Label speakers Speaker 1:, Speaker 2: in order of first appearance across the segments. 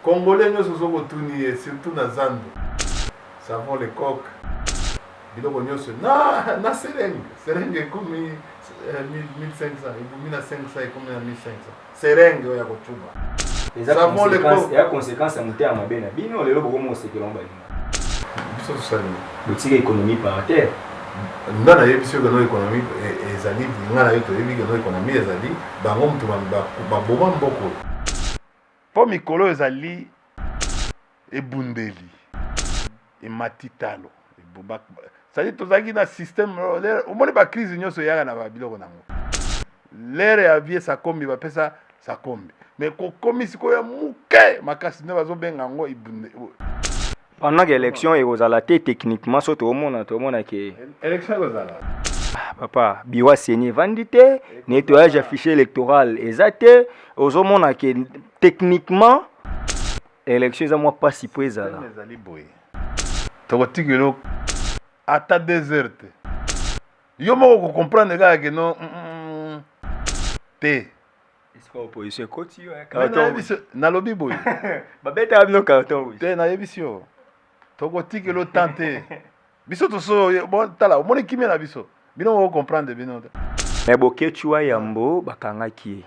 Speaker 1: Congolais nous sommes retournés surtout dans Zando. Savons les coques. Biloko nyonso na serenge comme 1500 et 1500 et comme 1500 serenge ya kochuba.
Speaker 2: Savons les coques. Il y a conséquences à monter à mabena bino lelo boko mo sekelo balinga.
Speaker 1: Biso sali.
Speaker 2: Boutique économie par terre.
Speaker 1: Ndana yebiso que no économie ezali ngana yoto yebi que no économie ezali bango mtu ba boma mboko. Po mikolo ezali ebundeli e matitalo e boba. C'est-à-dire tozaki na système au moins ba crise nyonso yaka na ba biloko nango. L'air ya vie sa kombi ba pesa sa kombi. Mais ko komi siko ya muke makasi ne bazo benga ngo ibunde.
Speaker 2: Pendant que l'élection est aux alatés techniquement sur tout le monde qui
Speaker 1: élection aux alatés.
Speaker 2: Papa, biwa seni vandité, nettoyage affiché électoral exacté, aux hommes qui techniquement élection est moi pas si peu ça là.
Speaker 1: Tokotikelo ata déserte. Yo moko comprendre gars que non te.
Speaker 2: Est-ce que opposition côté
Speaker 1: carton na lobby boy.
Speaker 2: Ba beta no carton.
Speaker 1: Te na yebisio. Tokotikelo tenter. Biso to so bon tala, moni kimia na biso. Bino ko comprendre bino.
Speaker 2: Mais Bokechua Yambo bakanga ki.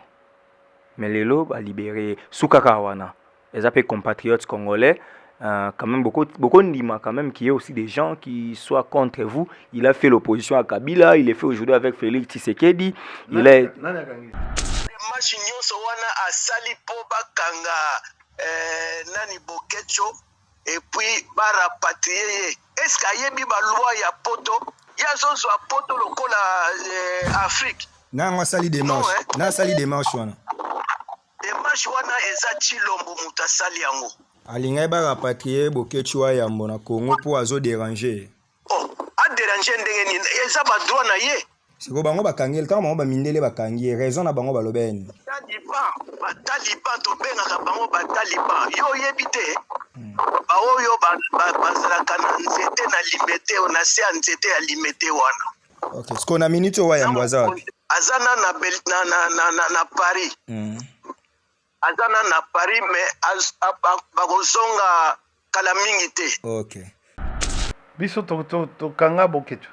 Speaker 2: Mais lelo ba libéré Soukaka wana. Les appelés compatriotes congolais quand même beaucoup ndima quand même qui est aussi des gens qui soient contre vous. Il a fait l'opposition à Kabila, il est fait aujourd'hui avec Félix Tshisekedi. Il est
Speaker 3: match nyonso wana asali po bakanga nani Bokecho et puis ba rapatrier. Est-ce qu'il y a ba loi ya poto? Ya zonzo a poto lokola Afrique.
Speaker 4: Na sali démarche. Na sali démarche wana.
Speaker 3: Démarche wana eza Chilombo mutasali yango.
Speaker 4: Alinga ba rapatrier Bokechua Yambo na Congo pour azo déranger.
Speaker 3: Oh, a déranger ndenge ni eza ba droit na ye.
Speaker 4: Siko bango bakangi tant bango ba mindele bakangi raison na bango balobeni.
Speaker 3: Taliban to benga bango ba Taliban. Yo yebite. Ba oyo ba zalaka na nzete na limité on a se nzete ya limité wana.
Speaker 4: OK, siko na minute wa Yambo azaki.
Speaker 3: Azana na Paris. Azana na Paris mais bakozonga kala mingi te.
Speaker 4: OK.
Speaker 1: Biso to kanga Bokecho.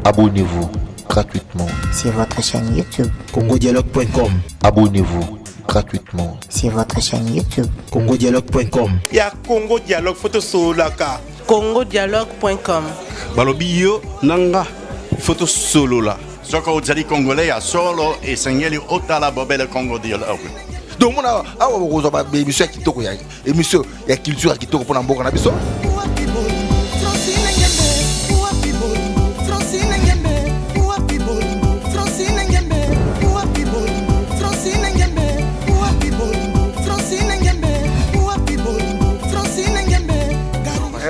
Speaker 5: Abonnez-vous gratuitement
Speaker 6: sur votre chaîne YouTube
Speaker 5: congodialogue.com. Abonnez-vous gratuitement
Speaker 6: sur votre chaîne YouTube
Speaker 5: congodialogue.com.
Speaker 7: Il y a Congo Dialogue photo solaka
Speaker 8: congodialogue.com.
Speaker 7: Balobi yo nanga photo solo la.
Speaker 9: Soko ozali congolais ya solo et sengeli otala bobele Congo Dialogue.
Speaker 5: Donc mona awa bokozo ba émission ya kitoko ya émission ya culture ya kitoko pona mboka na biso.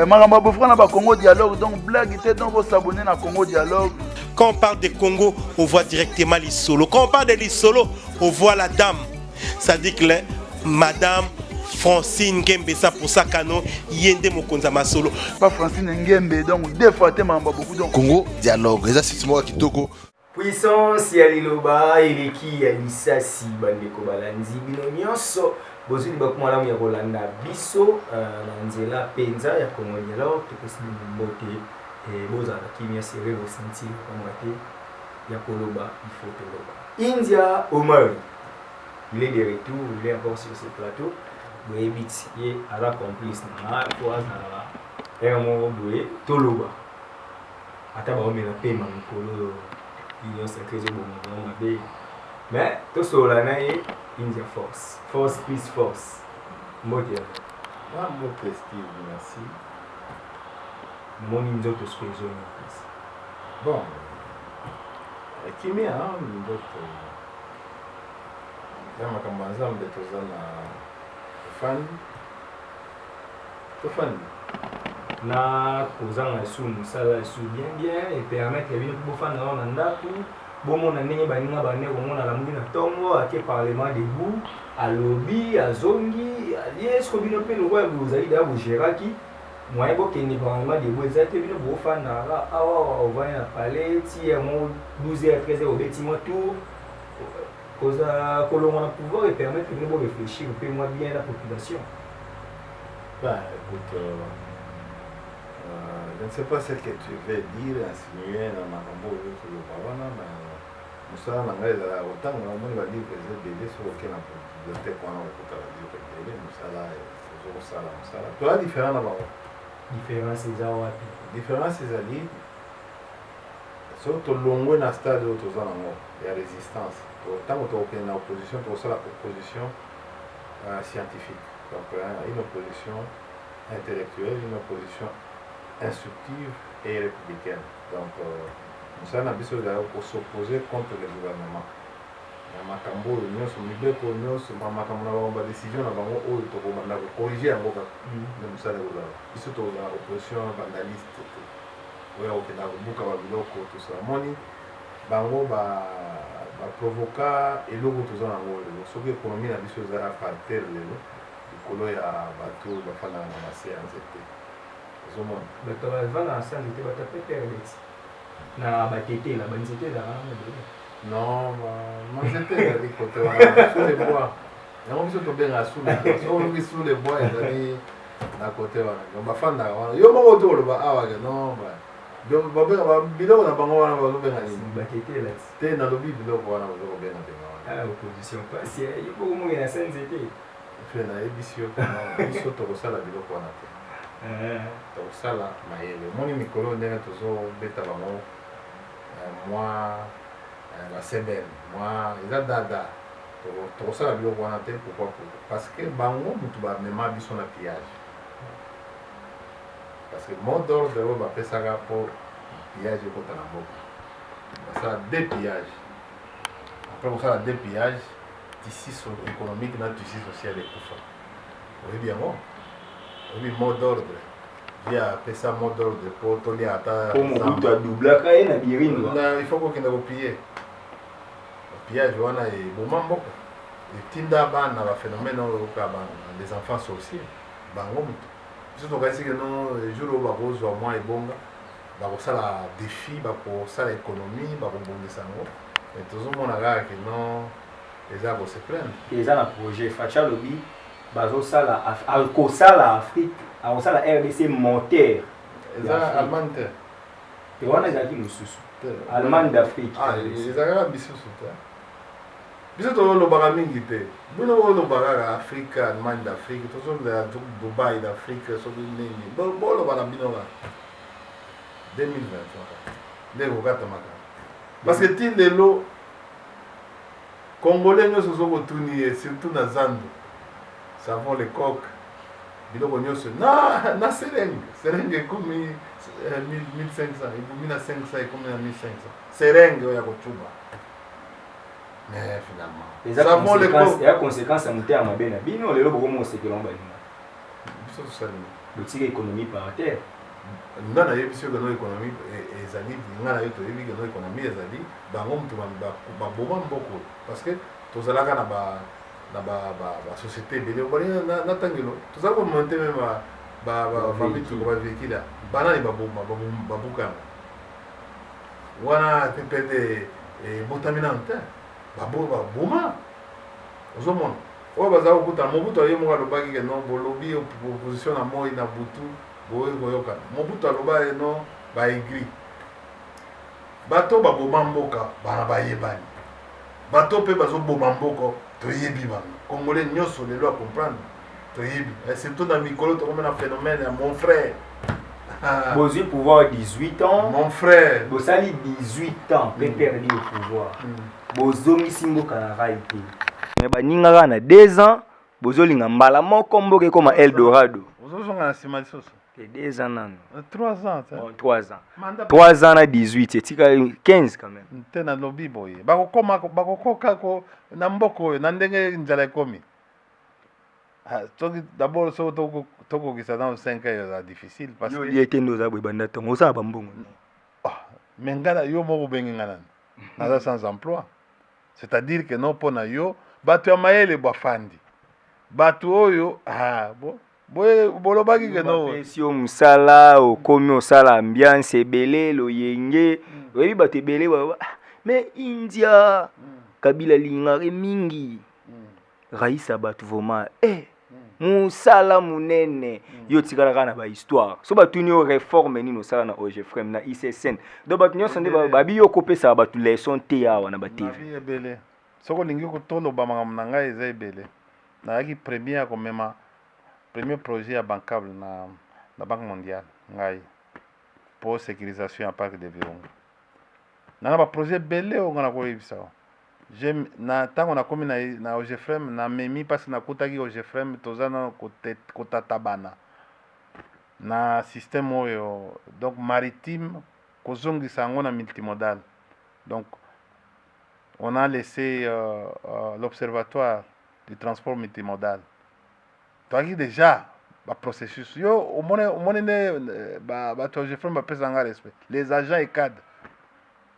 Speaker 1: Maramba Bofra na ba Congo Dialogue, donc blague était donc vous s'abonner na Congo Dialogue.
Speaker 7: Quand on parle de Congo, on voit directement les solos. Quand on parle de les solos, on voit la dame. Ça dit que Madame Francine Ngembe, ça pour ça canon, yende mokonza ma solo.
Speaker 1: Pas Francine Ngembe, donc deux fois Maramba beaucoup donc.
Speaker 5: Congo Dialogue, ça c'est moi qui toko.
Speaker 2: Puissance ya liloba eleki ya lisasi bandeko balanzi bino nyonso bozuli bakumala ya kolanda biso na nzela penza ya Congo Dialogue tokosili mbote bozala kimia sere ressentir komate ya koloba il faut toloba. India Omar, il est de retour, il est encore sur ce plateau. Boebit ye ala complice na fois na mo boye toloba ata ba omela pema mkolo il s'est créé bon mais tout cela na India force peace force modia
Speaker 1: ah mon prestige merci
Speaker 2: mon nzoto squezo
Speaker 1: bon kimia ndoto kama kambanza mbetoza na fan
Speaker 2: na kozanga su musala su bien et permettre les bino bofana na ndaku bomona ndenge baninga bane komona la mungi na tongo ake parlement debout alobi azongi yesko bino pe lo wa bozali da bogeraki moi bokeni parlement debout ezate bino bofana awa ovaya na palais ti mo 12h 13h obeti mo tour Cause kolongo na pouvoir et permettre de réfléchir un peu moins bien la population.
Speaker 1: Bah, écoute, je ne sais pas ce que tu veux dire, insinuer dans ma combo sur le Bawana, mais Moussa Nangaï, autant que on va dire que c'est BD sur lequel on peut peut-être qu'on a beaucoup à dire que BD, Moussa là, Moussa là. Tu as différent là-bas.
Speaker 2: Différence c'est ça, ouais.
Speaker 1: Différence c'est ali, surtout longue na stade où tu as la résistance. Tant que tu es en opposition, tu as la opposition scientifique. Donc, une opposition intellectuelle, une opposition instructive et républicaine. Donc, nous avons besoin de s'opposer contre le gouvernement. Makambo, nous sommes libres pour nous, nous décision nous corriger en gros. Nous sommes surtout l'opposition vandaliste. Oui, on a beaucoup tout ça. Moni, bango provoquer et l'eau tout ça en gros. Ce qui est économie a besoin de faire terre kolo ya bato bafana na séance te zomona
Speaker 2: bato bavanda na séance te batape perdeti na batete la banzete za
Speaker 1: non manzete ezali kote wana sous les bois yango biso tobenga soki sous les bois ezali na kote wana bafandaka wana yo moko to oloba awa ke non biloko na bango wana bazobenga nini
Speaker 2: batete la
Speaker 1: te nalobi biloko wana bazokobenga benga wana
Speaker 2: opposition pasi yo bokomonge na séance te
Speaker 1: na ebisi yo biso tokosala biloko wana te tokosala mayele omoni mikolo ndenge tozobeta bango mwa basebele mwa eza dada tokosala biloko wana te pourquoi parce que bango mutu bamema biso na pillage parce que mot d'ordre oyo bapesaka mpo pillage ekota na mboka basala dépillage après kosala dépillage tissu économique na tissu social ekufa oyebi yango oyebi mot d'ordre via apesa mot d'ordre mpo tolia ata
Speaker 2: mobutu adublaka ye na biringa
Speaker 1: il faut kokende kopille pillage wana eboma mboka etinda bana baphénomène oyo oyoka les enfants sorciers bango motu biso tokasi ke no jour oyo bakozwa mwa ebonga bakosala défi bakosala économie bakobongisa yango mais tozomona kaka ke non eza kose plaindre
Speaker 2: eza na projet facha lobi bazosala akosala Afrique akosala RDC monteur
Speaker 1: eza Allemagne te
Speaker 2: te wana ezalaki mosusu Allemagne d'Afrique
Speaker 1: ezalaka bisusu te biso tolobaka mingi te bino olobaka kaka Afrique Allemagne d'Afrique tozolobaka Dubai d'Afrique soki nini boloba na bino kaka 2023 nde kokatamaka parce que ti lelo Congolais nyonso ozokotuni surtout na Zando savon le coq biloko nyonso na serenge ekomi 1500 ekomi na 500 ekomi na 1500 serenge oyo ya kocuba mais finalement
Speaker 2: eza conséquence ya moteya mabe na bino lelo bokomo osekelanga baninga
Speaker 1: biso tosalini
Speaker 2: botika économie par terre
Speaker 1: nga nayebi soki keno économie ezali nga na yo toyebi keno économie ezali bango mutu baboma mboko parce que tozalaka na basociété ebele obali na tangelo tozala komonte me bamituko bavéhicule banani babuka yango wana pepede ebotami nano te baboma ozomona oyo bazala kokutana mobutu aye moko alobaki ke non bolobi opposition na moi na butu boye koyokana mobutu aloba eno baegri bato baboma mboka bana bayebani bato mpe bazoboma mboka toyebi bango congolais nyonso lelo acomprendre toyebi surtout na mikolo tokomena phénomène ya mon frère
Speaker 2: bozwi pouvoir 18 ans
Speaker 1: mon frère
Speaker 2: bosali 18 ans mpe perdi au pouvoir bozongisi mboka na rai te me baningaka na 2 ans bozolinga mbala moko mboka ekoma Eldorado
Speaker 1: ozozonga na nsima lisusu
Speaker 2: 2 ans nano
Speaker 1: 3 ans
Speaker 2: 3 ans 3 ans na 18 etika 15 quand même
Speaker 1: te na lobi boye bakokoka na mboka oyo na ndenge nzala ekomi soki d'abord so tokokisa dans 5 ans eza difficile parce que
Speaker 2: yo ete ndoza boye banda ntongo osala bambongo
Speaker 1: me ngana yo moko obengi nga nani naza sans emploi c'est-à-dire que non mpo na yo bato ya mayele bafandi bato oyo bolobaki ke no
Speaker 2: pesi yo mosala okomi osala ambiance ebele loyenge oyebi bato ebele mais India Kabila lingare mingi raisa batu voma musala munene yo tikala kana ba histoire so batu ni réforme ni no sala na OGFREM na ICSN do batu nyonso nde babi yo kopesa batu leçon te yawa na ba TV
Speaker 1: ebele soko lingi ko tolo ba mangam nanga eza ebele na yaki premier projet ya bancable na Banque mondiale ngai pour sécurisation ya parc de Virunga na ba projet belé on na ko yebisa na tango na komi na OGFREM na memi parce na kutaki OGFREM tozana kotatabana na système oyo donc maritime kozongisa yango na multimodal donc on a laissé l'observatoire du transport multimodal toaki déjà ba processus yo omone ne ba OGFREM ba pesa nga respect les agents et cadres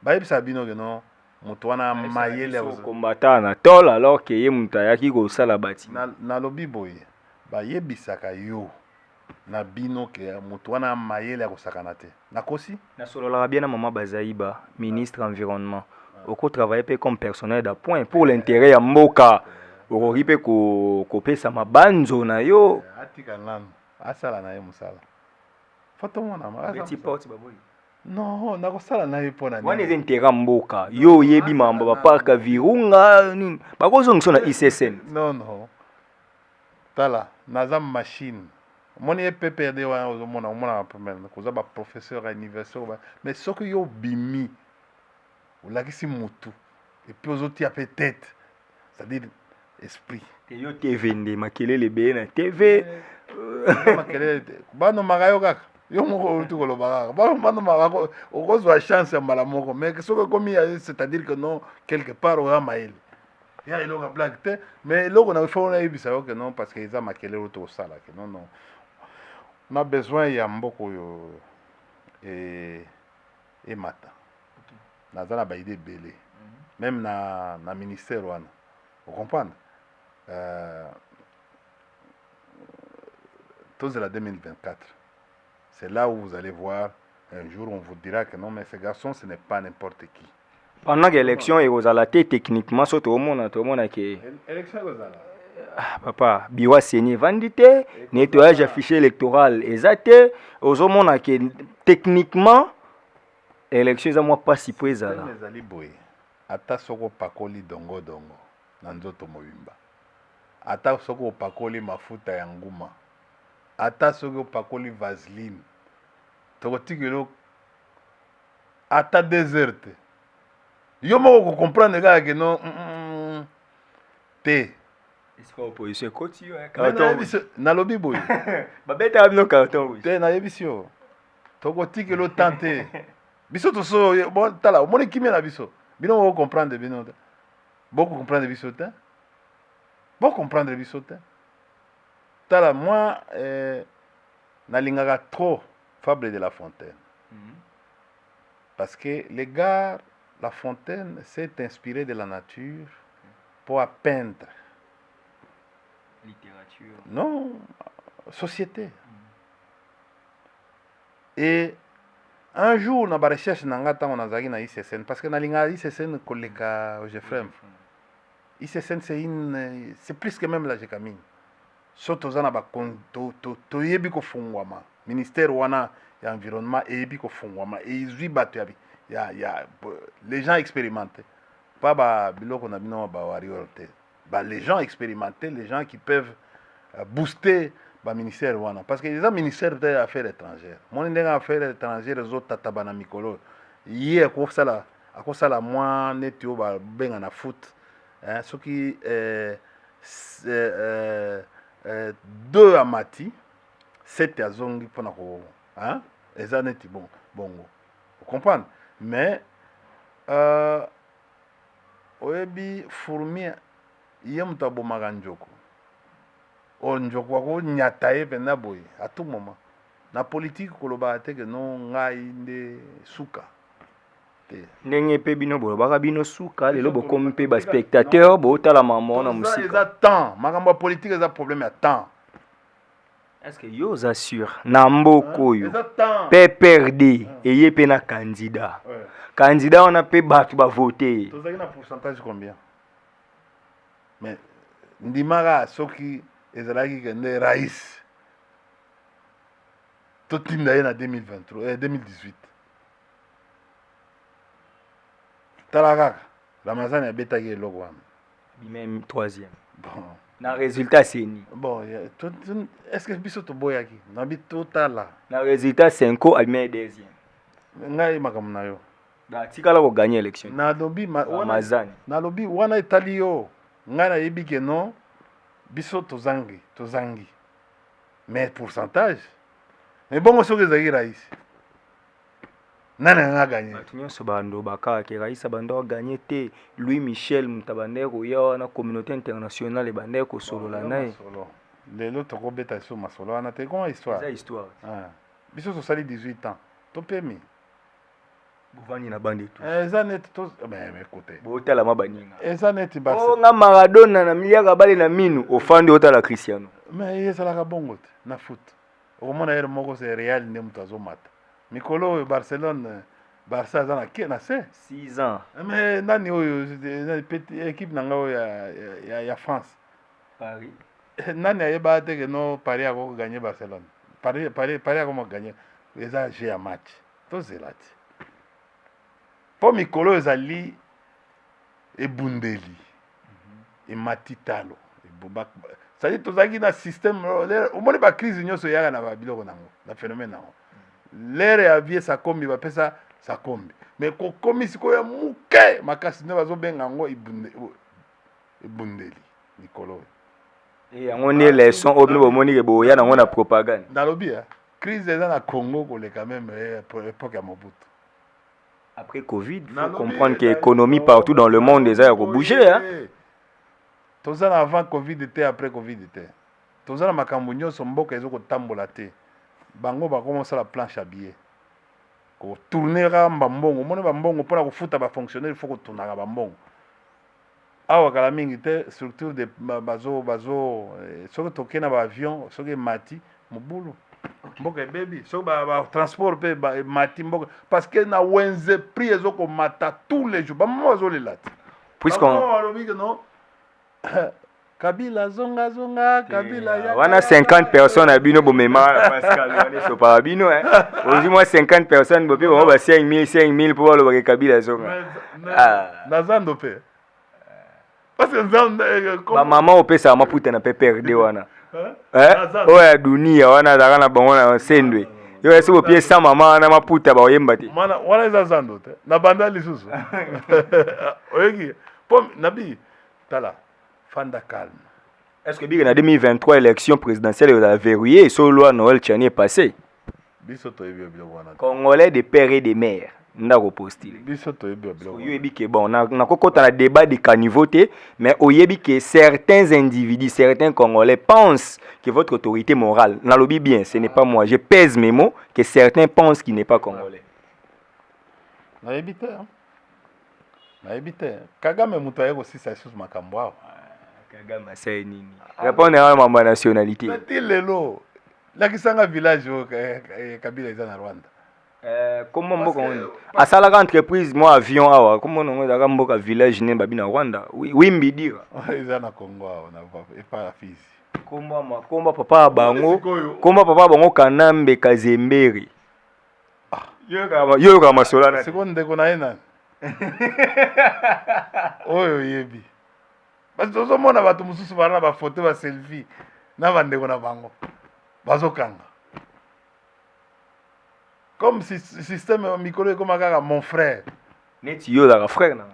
Speaker 1: ba yebisa bino que non mutwana mayele
Speaker 2: combattant na tol alors que ye mutayaki ko sala bati
Speaker 1: na lobi boye ba yebisaka yo na bino ke mutwana mayele ko sakana te na kosi
Speaker 2: na solo la bien na maman Bazaiba ministre environnement oko travailler pe comme personnel d'appoint pour l'intérêt ya mboka oko pe ko pesa mabanzo na yo
Speaker 1: atika nanu asala na ye musala foto mona ma
Speaker 2: petit porte baboy
Speaker 1: non nakosala na ye pona
Speaker 2: wana eza intérêt mboka yo yebi mambo ba parc Virunga nini bakozongisa na ICSN
Speaker 1: non tala naza machine moni ye PPRD wa omona pemele koza ba professeur à université mais soki yo bimi olakisi mutu et puis ozoti a peut-être c'est-à-dire esprit
Speaker 2: te yo TV nde makelele be na TV
Speaker 1: makelele bano magayo kaka yo moko tu koloba kaka bano magayo okozwa chance ya mbala moko mais soki komi c'est-à-dire que non quelque part oya maele ya eloko ya blague te mais eloko na ifo na yebisa yo que non parce que eza makelele oto osala que non on a besoin ya mboko oyo et mata naza na baide belé même na ministère wana vous comprenez tous la 2024 c'est là où vous allez voir un jour on vous dira que non mais ce garçon ce n'est pas n'importe qui
Speaker 2: pendant que l'élection est aux alatés techniquement surtout au monde qui
Speaker 1: élection aux alatés
Speaker 2: papa biwa signé vandité nettoyage affiché électoral exacté aux hommes qui techniquement élection za moi pas si présent là
Speaker 1: les ali boy ata soko pakoli dongo na nzoto mobimba ata soko pakoli mafuta ya nguma ata soko pakoli vaseline tokotikelo ata déserte yo moko comprendre que non te
Speaker 2: est-ce que opposition côté yo
Speaker 1: na lobi boy
Speaker 2: babeta bino carton
Speaker 1: te na yebisio tokotikelo tante biso to so bon tala omoni kimia na biso bino vous comprendre bino beaucoup comprendre biso te beaucoup comprendre biso te tala moi nalingaka trop Fable de La Fontaine parce que les gars La Fontaine s'est inspiré de la nature pour peindre
Speaker 2: littérature
Speaker 1: non société et un jour na ba recherche na nga tango nazaki na ICSN parce que na linga ICSN koleka OGFREM ICSN c'est plus que même la Jekamine soto zana ba to yebi ko fungwama ministère wana ya environnement et yebi ko fungwama et izwi bato ya les gens expérimentés pas ba biloko na bino ba warrior te ba les gens expérimentés les gens qui peuvent booster ba ministère wana parce que les ministères des affaires étrangères mon ndenge affaires étrangères zo tataba na mikolo yé ko sala moi netio ba benga na foot hein ce qui 2 amati 7 azongi pona ko hein eza neti bongo vous comprenez mais oyebi fourmi yemto abomaka njoko onjoko wako nyata ye pena boye à tout moment na politique koloba te que non ngai nde suka te
Speaker 2: ndenge pe bino bolobaka bino suka lelo bokomi pe ba spectateur botala mamo na musika
Speaker 1: eza temps makambo politique eza problème ya temps
Speaker 2: est-ce que yo assure na mboko yo PPRD eye pe na candidat candidat on a pe battu ba voter
Speaker 1: tozaki na pourcentage combien mais ndimaka soki ezalaki kende rais totinda ye na 2018 tala kaka Ramazani abetaki eloko wana
Speaker 2: Même troisième.
Speaker 1: bon
Speaker 2: Na résultat c'est ni.
Speaker 1: bon est-ce que biso toboyaki nabi totala
Speaker 2: Na résultat 5 abimé deuxième.
Speaker 1: ngai makambo na yo
Speaker 2: Da tikala ko gagner élection.
Speaker 1: nalobi
Speaker 2: Ramazani.
Speaker 1: nalobi wana etali yo ngai nayebi ke non biso tozangi mais pourcentage mais bongo soki ezalaki rais nani anga gagné
Speaker 2: Bato nyonso bando bakaki raisa bando gagné te Louis Michel mutabande koya wana communauté internationale bande ko solola naye.
Speaker 1: lelo tokobeta so masolo wana te comment histoire
Speaker 2: C'est histoire.
Speaker 1: biso tosali 18 ans topemi
Speaker 2: Bovani na bande tout.
Speaker 1: eza neti mais écoutez
Speaker 2: Botala mabaninga.
Speaker 1: eza neti
Speaker 2: Oh nga Maradona na miliaka bale na minu ofandi otala Cristiano.
Speaker 1: mais ezalaka bongo te na foot okomona ere moko c'est Real nde moto azomata mikolo oyo Barcelone Barça aza na se
Speaker 2: 6 ans.
Speaker 1: mais nani oyo équipe na nga oyo ya France
Speaker 2: Paris.
Speaker 1: nani ayeba te ke no Paris akoko gagné Barcelone Paris akoma gagné eza jeu ya match tozela te mpo mikolo ezali ebundeli emati talo c'est-à-dire tozalaki na système omoni bacrise nyonso eyaka na babiloko nango na phénomène nango lere ya vie sakombi bapesa sakombi mais kokomi sikoyo ya moke makasi nde bazobenga yango ebundeli mikolo oyo
Speaker 2: yango nde leson oyo bino bomoni ke boya nango na propagande.
Speaker 1: nalobi crise eza na Congo koleka même époque ya Mobutu.
Speaker 2: Après Covid, il faut comprendre que l'économie partout dans le monde est à bouger. Hein?
Speaker 1: Tous avant Covid était, après Covid était. Tous les makambo nyonso mboka ezoko tambola te. Bango ba commencer la planche à billets. Ko tourner ramba mbongo, mona ba mbongo pona ko futa ba fonctionnaire, il faut ko tourner ba mbongo. Awa kala mingi te structure de bazo soki tokena ba avion, soki mati mobulu. Mboka baby so ba transport pe mati mboka parce que na wenze prix ezoko mata tous les jours ba mama zolela
Speaker 2: puisqu'on
Speaker 1: non Kabila zonga Kabila ya
Speaker 2: wana 50 personnes abino bomema Pascal wana so pa abino hein aujourd'hui moi 50 personnes bopi bon ba 5000 pour le Kabila zonga
Speaker 1: na zando pe parce que zando
Speaker 2: ba mama opesa maputa na pe perde wana oya dunia wana zaka na bango na sendwe yo ese bo pie sa mama na maputa ba oyemba te
Speaker 1: mana wana eza zando te na banda lisusu oyeki pom nabi tala fanda calme.
Speaker 2: Est-ce que bien en 2023 élection présidentielle a verrouillé et sur loi Noël Tchani est passé
Speaker 1: biso to ebi bilo wana
Speaker 2: Congolais de père et de mère ndako postile
Speaker 1: biso to ebi bilo
Speaker 2: yo ebi ke bon na kokota na débat de caniveau mais oyebi que certains individus certains Congolais pensent que votre autorité morale na lobi bien ce n'est pas moi je pèse mes mots que certains pensent qu'il n'est pas congolais
Speaker 1: na ebite na ebite Kagame muto ayeko sisa isusu makambo awa
Speaker 2: Kagame c'est nini répondre à ma nationalité
Speaker 1: lelo lakisanga village Kabila eza na Rwanda
Speaker 2: comment mboka asalaka entreprise moi avion awa comment on ezaka mboka village ne babi na Rwanda oui mbidira
Speaker 1: eza na Congo awa na pas Fizi
Speaker 2: komba papa bango Kanambe Kazemberi yo kama solana
Speaker 1: seconde ko na ena oyo yebi parce que mona bato mususu bana ba photo ba selfie na bande ko na bango bazokanga comme si système mikolo comme kaka mon frère
Speaker 2: neti yo la frère na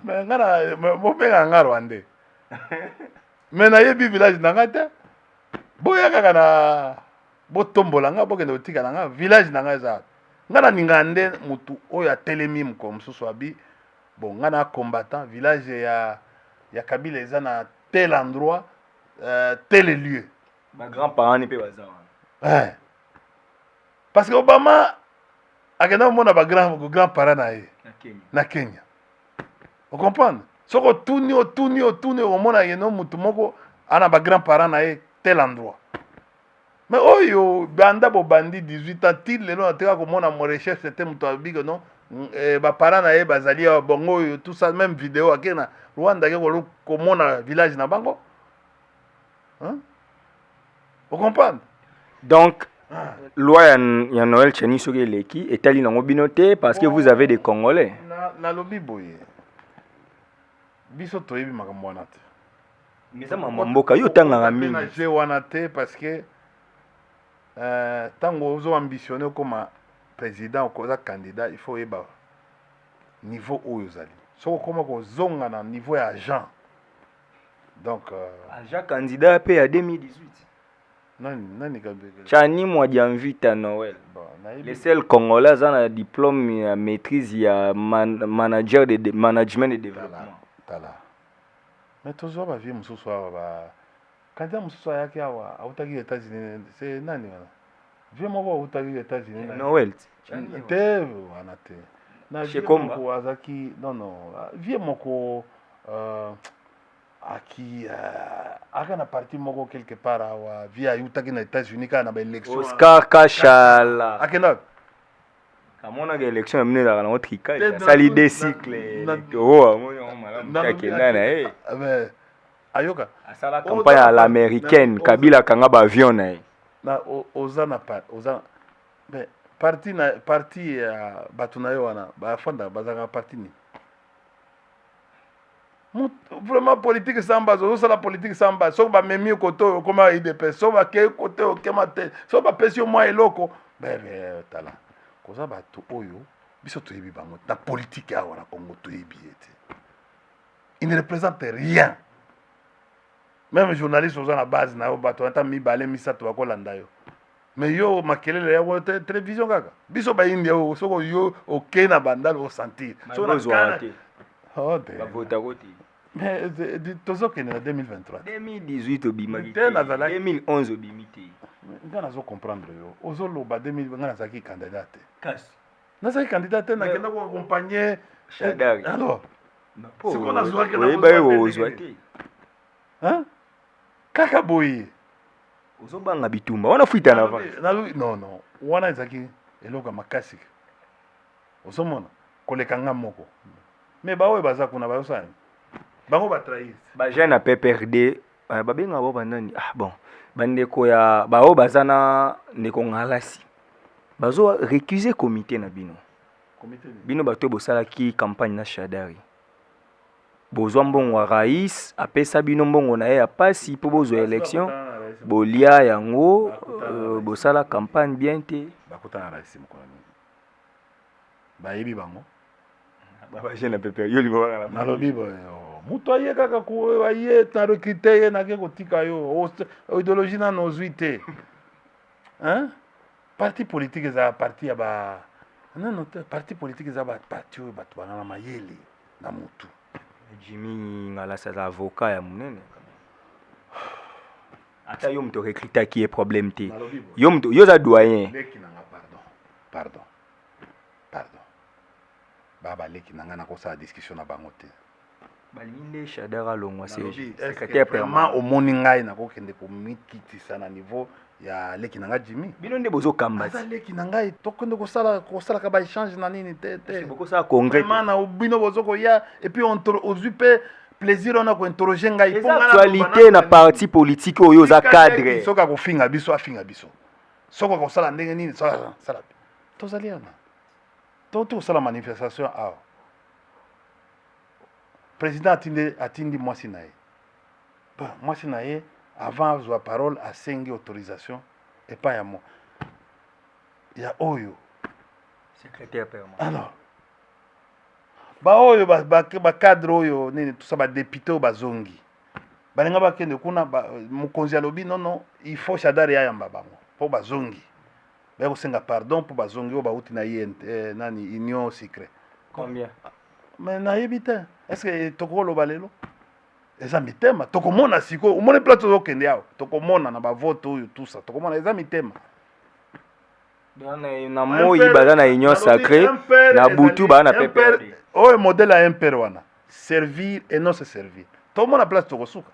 Speaker 1: mais ngana mo penga ngaro ande mais na yebi village na ngata boya kaka na botombola nga bokende otika na nga village na nga za ngana ningande mutu oyo atelemi mko mususu abi bon ngana combattant village ya Kabila eza na tel endroit tel lieu
Speaker 2: ba grand-parents ni pe baza
Speaker 1: parce que Obama akenda mona ba grand-parents na Kenya vous comprenez soko tuni o mona yeno mutu moko ana ba grand-parents na tel endroit mais oyo banda bo bandi 18 ans til lelo ateka ko mona mo recherche c'était mutu abigo non bapara na ye bazali ya bongo tout ça même vidéo ake na Rwanda ke komona village na bango. Hein? Vous comprenez?
Speaker 4: Donc loi ya Noël Cheni soki eleki etali nango bino te parce que vous avez des Congolais.
Speaker 1: Na lobi boye. Biso toyebi makambo wana te.
Speaker 4: Mais ça mama mboka yo tanganga mingi.
Speaker 1: Na je wana te parce que tango ozo ambitionner comme président ou comme candidat, il faut yeba niveau oyo zali. So koma ko zonga na niveau ya agent. Donc
Speaker 4: agent candidat pe à 2018.
Speaker 1: Nani kabeke.
Speaker 4: Chani Mwadiamvita à Noël. Les seuls Congolais ont un diplôme à maîtrise ya manager de management et développement.
Speaker 1: Tala. Mais toujours ba vie mususu ba candidat mususu yake awa autaki États-Unis c'est nani wana. Vie moko autaki États-Unis.
Speaker 4: Noël.
Speaker 1: Te wana te. Na vie moko azaki non vie moko aki aka na parti moko quelque part awa via yutaki na États-Unis kana ba élection
Speaker 4: Oscar Kachala
Speaker 1: akena
Speaker 4: kamona ga élection ya mine na tricage sali des cycles électoraux amona malamu kenda na
Speaker 1: mais ayoka
Speaker 4: asala campagne à l'américaine Kabila kanga ba avion na
Speaker 1: na ozana mais parti ya batuna yo wana ba fanda bazanga parti ni vraiment politique samba zo la politique samba so ba memi koto koma IDP so ba ke kote o kema te so ba pesio moi eloko tala koza ba to oyo biso to yebi bango na politique ya wana Congo to yebi ete il ne représente rien même journaliste aux la base na ba to ata mi balé mi sato ba kolanda yo mais yo makelele ya télévision kaka biso ba india o so yo ok na bandal o sentir
Speaker 4: so na zoate
Speaker 1: oh
Speaker 4: ba vota koti.
Speaker 1: Mais tozo kene na 2023
Speaker 4: 2018 obimaki 2011 obimiti
Speaker 1: ngana zo comprendre yo ozo loba 2020 ngana zaki candidat
Speaker 4: kasi
Speaker 1: na zaki candidat na kenda ko accompagner
Speaker 4: Shadari
Speaker 1: alors
Speaker 4: c'est qu'on a zoa kena ba yo zoate
Speaker 1: hein kaka boyi
Speaker 4: ozo banga bitumba wana fuita na
Speaker 1: non wana ezaki eloka makasi ozo mona kolekanga moko mais ba oyo baza kuna ba yosani bango ba trahir
Speaker 4: ba jeune a PPRD ba benga bo banani bon bandeko ya ba o bazana ndeko ngalasi bazo récuser comité na bino bino bato bosala ki campagne na Shadari bozwa mbongo wa rais apesa bino mbongo na ye ya pasi po bozo élection bolia yango bosala campagne bien te
Speaker 1: bakutana rais mkonani ba yebi bango
Speaker 4: ba jeune a PPRD yo libo
Speaker 1: na lobi mutu aye kaka ko aye na recruter ye na ke kotika yo idéologie na nozwi te hein parti politique za parti ya ba non parti politique za ba parti oyo bato bangana mayele na mutu
Speaker 4: Jimmy Ngalasa za avocat ya munene ata yo mto recruter qui est problème te yo mto yo za doyen
Speaker 1: leki nanga pardon baba leki nanga na kosa discussion na bango te
Speaker 4: balinde Shadara longwa
Speaker 1: secrétaire vraiment omoni ngai na kokende ko mikitisa na niveau ya leki nanga Jimmy
Speaker 4: bino nde bozo kamba
Speaker 1: ata leki nanga tokende kosala ka ba échange na nini te
Speaker 4: boko sa congrès
Speaker 1: vraiment na bino bozo ko ya et puis on ozupe plaisir on a ko interroger ngai
Speaker 4: pour actualité na parti politique oyo za cadre
Speaker 1: soka ko finga biso afinga biso soka ko sala ndenge nini sala tozaliana to sala manifestation a président atindi mwasi na ye bon mwasi na ye avant azwa parole asengi autorisation epai ya mo ya oyo
Speaker 4: secrétaire permanent
Speaker 1: alors ba oyo ba cadre oyo nini tout ça ba député oyo bazongi balinga bakende kuna mokonzi alobi non il faut Shadari ayamba bango po bazongi bakosenga pardon po bazongi oyo bauti na ye nani union secret
Speaker 4: combien
Speaker 1: mais nayebi te est-ce que tokoloba lelo eza mitema tokomona siko omoni place tozokende awa tokomona na bavote oyo tout ça tokomona eza mitema
Speaker 4: na moi baza na union sacrée na butu baza na PPRD
Speaker 1: oyo modèle ya impère wana servir et non se servir tomona place tokosuka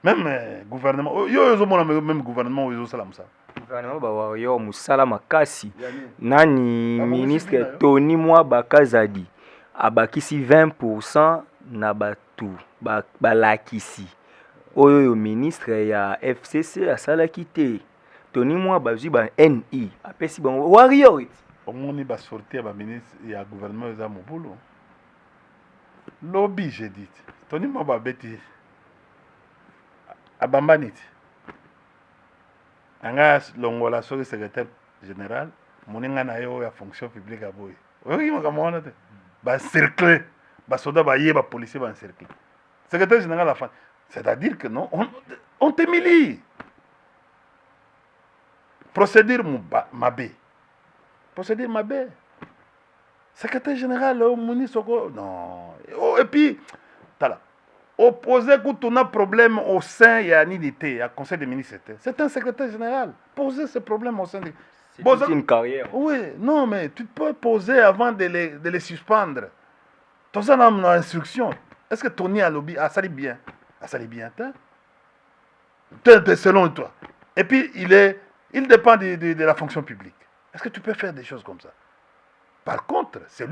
Speaker 1: même gouvernement yo ozomona même gouvernement oyo ezosala mosala
Speaker 4: gouvernement bawarrior musala makasi nani ministre Tony Mwaba Kazadi abakisi 20% na batu balakisi oyo ministre ya FCC asalaki te. Tony Mwaba bazwi ba NI apesi bango warrior
Speaker 1: omoni basorti ya baministre ya gouvernement eza mobulu lobi je dit Tony Mwaba beti abambani ti anga longola soki secrétaire général moninga na yo ya fonction publique aboye oyoki makambo wana te baencercle basoda baye bapolicier baencercle secrétaire général la fin c'est-à-dire que non on t'humilie procédure mabe procédure mabe secrétaire général au ministre non et puis tala opposé quand on a problème au sein y a unité à conseil des ministres c'est un secrétaire général poser ce problème au sein
Speaker 4: c'est une carrière.
Speaker 1: Oui non mais tu peux poser avant de les suspendre tout ça dans l'instruction est-ce que Tony a lobby a sali bien selon toi et puis il dépend de la fonction publique. Est-ce que tu peux faire des choses comme ça? Par contre, c'est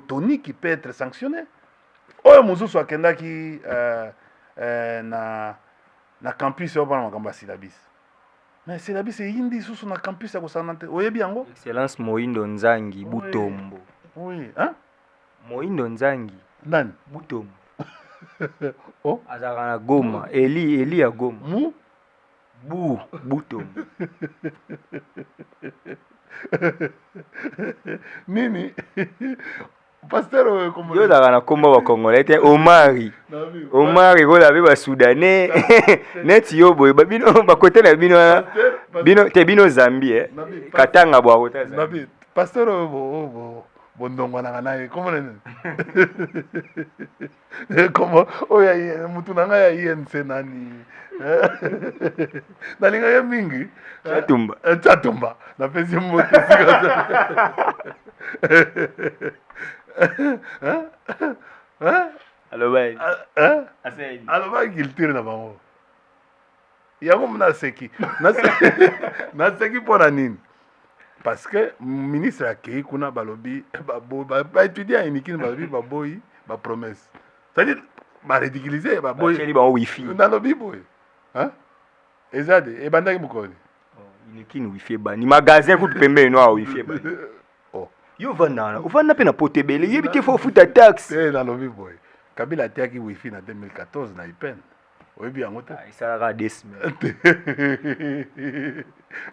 Speaker 1: Tony qui peut être sanctionné. Oh, Mouzou Akenda qui na campus au Banamagamba Silabis. Mais Silabis c'est hindi sous na campus à Kosanante. Oyebi yango?
Speaker 4: Excellence Moindo Nzangi Butombo.
Speaker 1: Oui, hein?
Speaker 4: Moindo Nzangi.
Speaker 1: Nani?
Speaker 4: Butombo.
Speaker 1: Oh,
Speaker 4: azaka na Goma, Eli ya Goma. Butombo.
Speaker 1: Nini? Pasteur comme
Speaker 4: yo da na komba wa Congolais te Omari ko la ba Soudanais neti yo boy babino ba côté na bino Zambie Katanga bwa kota
Speaker 1: Zambie pasteur bondongo na ngana comment comment oya mutu na ngaya INC nani nalinga ya mingi chatumba na pesi moto aloba kiltire na bango yango mna seki mpona nini parce que ministre akei kuna balobi baétudie ya inikini balobi baboyi bapromesse c'est-à-dire barédiculize
Speaker 4: wifi
Speaker 1: nalobi boye eza de ebandaki mokoli
Speaker 4: inikini wifi ebani magasin kutu pembeni no wifi ebani yo uvanda pe na potebele yebi te fo futa taxe
Speaker 1: nalobi boye Kabila atiaki wifi na 2014 na IPEN oyebi yango te
Speaker 4: isalaka desme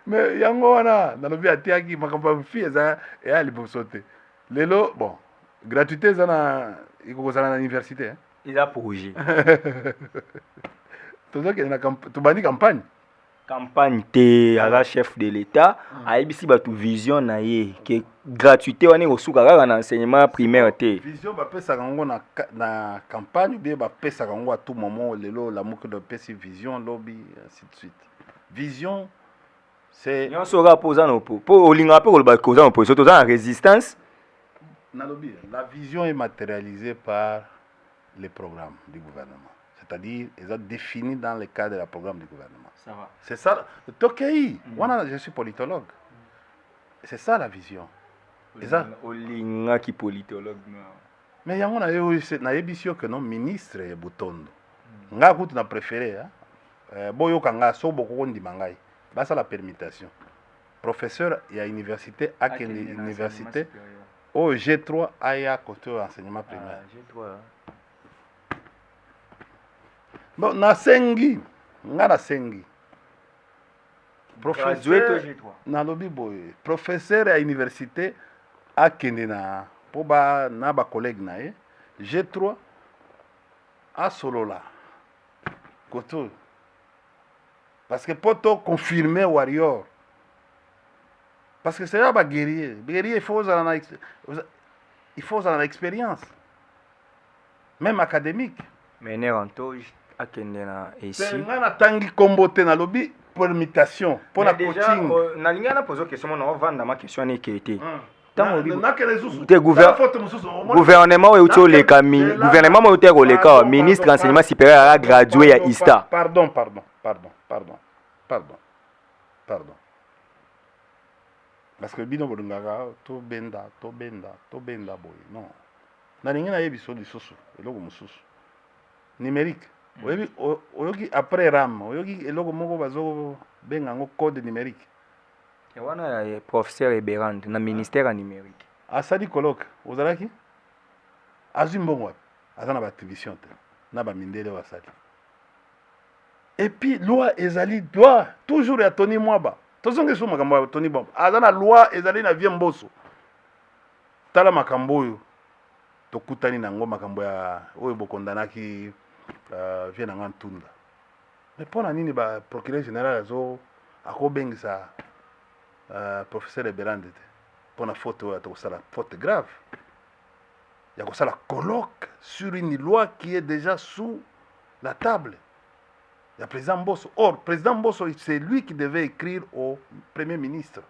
Speaker 1: mais yango wana nalobi atiaki makambo wifi eza eya liboso te lelo bon gratuité eza na ikokozala na université
Speaker 4: eza projet
Speaker 1: tobandi campagne
Speaker 4: te ala chef de l'état ayebisi batu vision na ye ke gratuité wana kosuka kaka na enseignement primaire te
Speaker 1: vision bapesaka yango na campagne ou bien bapesaka yango à tout moment lelo lamuki dopesi vision lobi ainsi de suite vision c'est
Speaker 4: nyonso oka poza na po olingaka mpe koloba koza na opposition toza na résistance
Speaker 1: nalobi la vision est matérialisée par les programmes du gouvernement. C'est-à-dire, ils ont défini dans le cadre du programme du gouvernement.
Speaker 4: Ça va.
Speaker 1: C'est ça. Tokei, je suis politologue. C'est ça la vision.
Speaker 4: Olinga qui politologue.
Speaker 1: Mais il y a un que non ministre et Butondo. Nga kutu na préféré. Boyo kanga so boko ndi mangai. Basa la permutation. Professeur il y a université à université au G3 aya côté enseignement primaire.
Speaker 4: G3.
Speaker 1: Bon, na sengi, professeur na lobi boy, professeur à université à Kendena, pour na ba collègue na G3 à Solola. Koto. Parce que poto confirmer warrior. Parce que c'est là ba guerrier, il faut avoir l'expérience. Même académique.
Speaker 4: Mais né Antoge akendena ici
Speaker 1: ngana tangi kombo te na lobi permutation pour la coaching
Speaker 4: na linga na poser question na vanda ma question ni kete
Speaker 1: tango bi na kele susu
Speaker 4: te gouvernement we uti oleka gouvernement mo uti oleka ministre enseignement supérieur a gradué ya ISTA
Speaker 1: pardon pardon. Parce que bino bolingaka to benda boy. Non. Na ningi na yebiso lisusu, eloko mususu. Numérique. Oyoki après RAM, oyoki eloko moko bazo benga ngo code numérique.
Speaker 4: Et wana ya professeur Eberand na ministère ya numérique.
Speaker 1: Asali colloque, ozalaki? Azwi mbongo azana ba télévision te. Na ba mindele wasali. Et puis loi ezali loi toujours ya Tony Mwaba. Tozonge so makambo ya Tony Mwaba. Azana loi ezali na vie mboso. Tala makambo oyo. Tokutani na ngo makambo ya oyo bokondanaki vie na ngantunda. Mais pona nini ba procureur général azo akobengisa professeur Eberand te. Pona faute oyo atokosala faute grave. Il y a la colloque sur une loi qui est déjà sous la table. Il y a le président Mbosso. Or, le président Mbosso, c'est lui qui devait écrire au Premier ministre.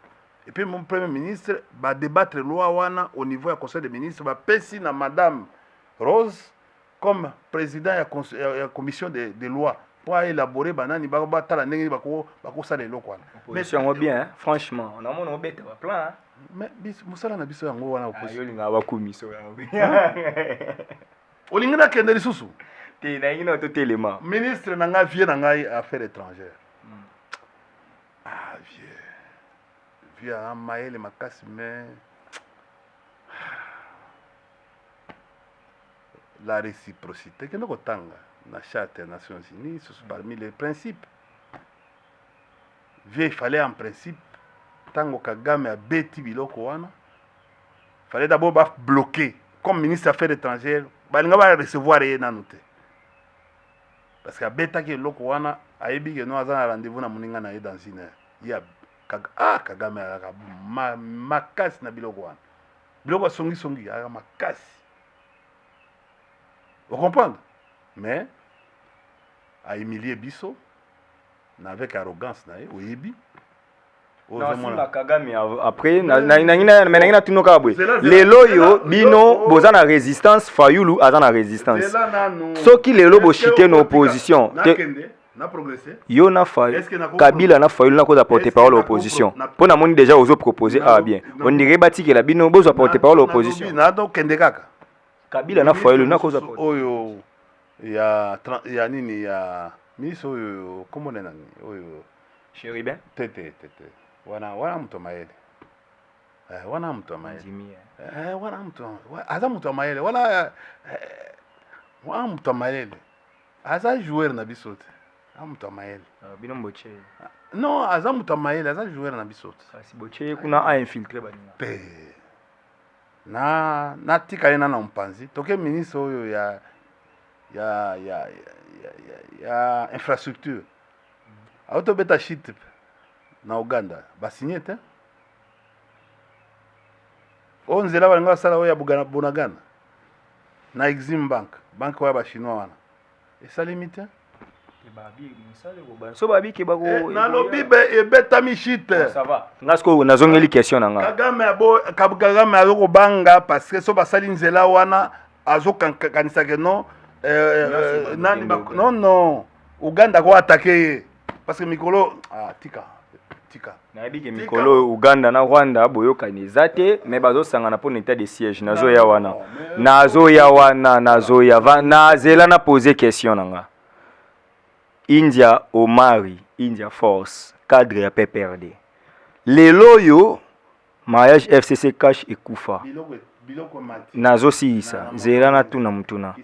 Speaker 1: Et puis, mon Premier ministre va débattre la loi wana au niveau du Conseil des ministres, va passer à Madame Rose comme président de la commission des lois pour élaborer banani la ndenge bakosala eloko wana.
Speaker 4: Mais on bien, hein? Franchement, on a mon bête à plein.
Speaker 1: Mais musala na biso yango wana opposition.
Speaker 4: Yo linga bakumiso yango.
Speaker 1: Olingana kende lisusu.
Speaker 4: Te na ina to telema.
Speaker 1: Ministre nanga vie nanga affaires étrangères. Ah vie a maele makasi mais la réciprocité que nous tanga na charte des Nations Unies, c'est parmi les principes. Il fallait en principe tango Kagame a beti biloko wana. Fallait d'abord bloquer comme ministre des Affaires étrangères, balinga ba recevoir ye nanu te. Parce que beta ke loko wana ayebi ke no azana rendez-vous na muninga na ye dans une heure. Ya Kagame a makasi na biloko wana. Biloko songi a makasi. Vous comprenez? Mais a humilié biso avec arrogance na ye oyebi.
Speaker 4: Non, la Kagame après na tunoka bwe lelo yo bino boza na résistance Fayulu aza na résistance soki lelo bo chité na opposition
Speaker 1: na progresser
Speaker 4: yo na Fayulu Kabila na Fayulu na koza porter parole opposition pona moni déjà ozo proposer bien on dirait batiki la bino bozo porter parole opposition
Speaker 1: na do kende kaka
Speaker 4: Kabila na Fayulu na koza
Speaker 1: oyo ya nini ya miso oyo komona nani oyo
Speaker 4: Chéribin
Speaker 1: tete wana mtu maele wana mtu maele wana mtu aza mtu maele wana mtu maele aza joueur na bisote mtu maele
Speaker 4: bino mboche
Speaker 1: non aza mtu maele aza joueur na bisote
Speaker 4: kasi boche kuna a infiltrer baninga
Speaker 1: pe na tikale na mpanzi toke ministre oyo ya infrastructure auto beta shit na Uganda basigné te onzela balinga sala oya Bunagana na Exim Bank oya ba chinois wana esali mite
Speaker 4: so babi ke bako
Speaker 1: na lobi ebetami shit
Speaker 4: ça va ngasko nazongeli question nanga
Speaker 1: Kagame azoko banga parce que so basali nzela wana azokanisa ke non non Uganda ko attaquer parce que mikolo tika
Speaker 4: nayebi ke mikolo Uganda na Rwanda boyokani zate mais bazosangana pour état de siège nazoya wana nazela na poser question nanga India Omari India Force cadre ya PPRD lelo yo mariage FCC cash ekufa nazo siisa zela na tuna mutuna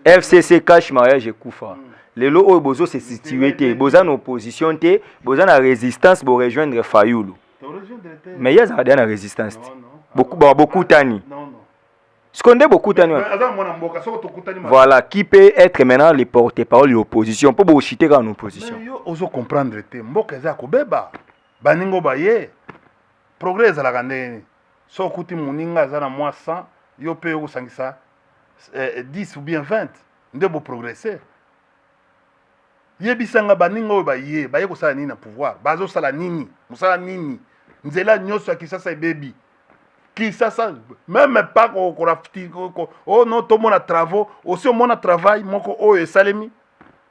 Speaker 4: FCC cash mariage ekufa lelo oyo bozo se situé te boza na opposition te boza na résistance bo rejoindre Fayulu mais y'a za na résistance beaucoup tani skonde beaucoup tani voilà qui peut être maintenant le porte-parole de l'opposition pour bo chiter en opposition
Speaker 1: mais yo ozo comprendre te mboka za ko beba baningo baye progrès la kandeni so kuti muninga za na moi 100 yo pe yo sangisa 10 ou bien 20 ndebo progresser yebisanga baninga oyo baye kosala nini na pouvoir bazosala nini mosala nini nzela nyonso ya Kisasa ebebi Kisasa même pas oh non tomona travaux aussi omona travail moko oyo esalemi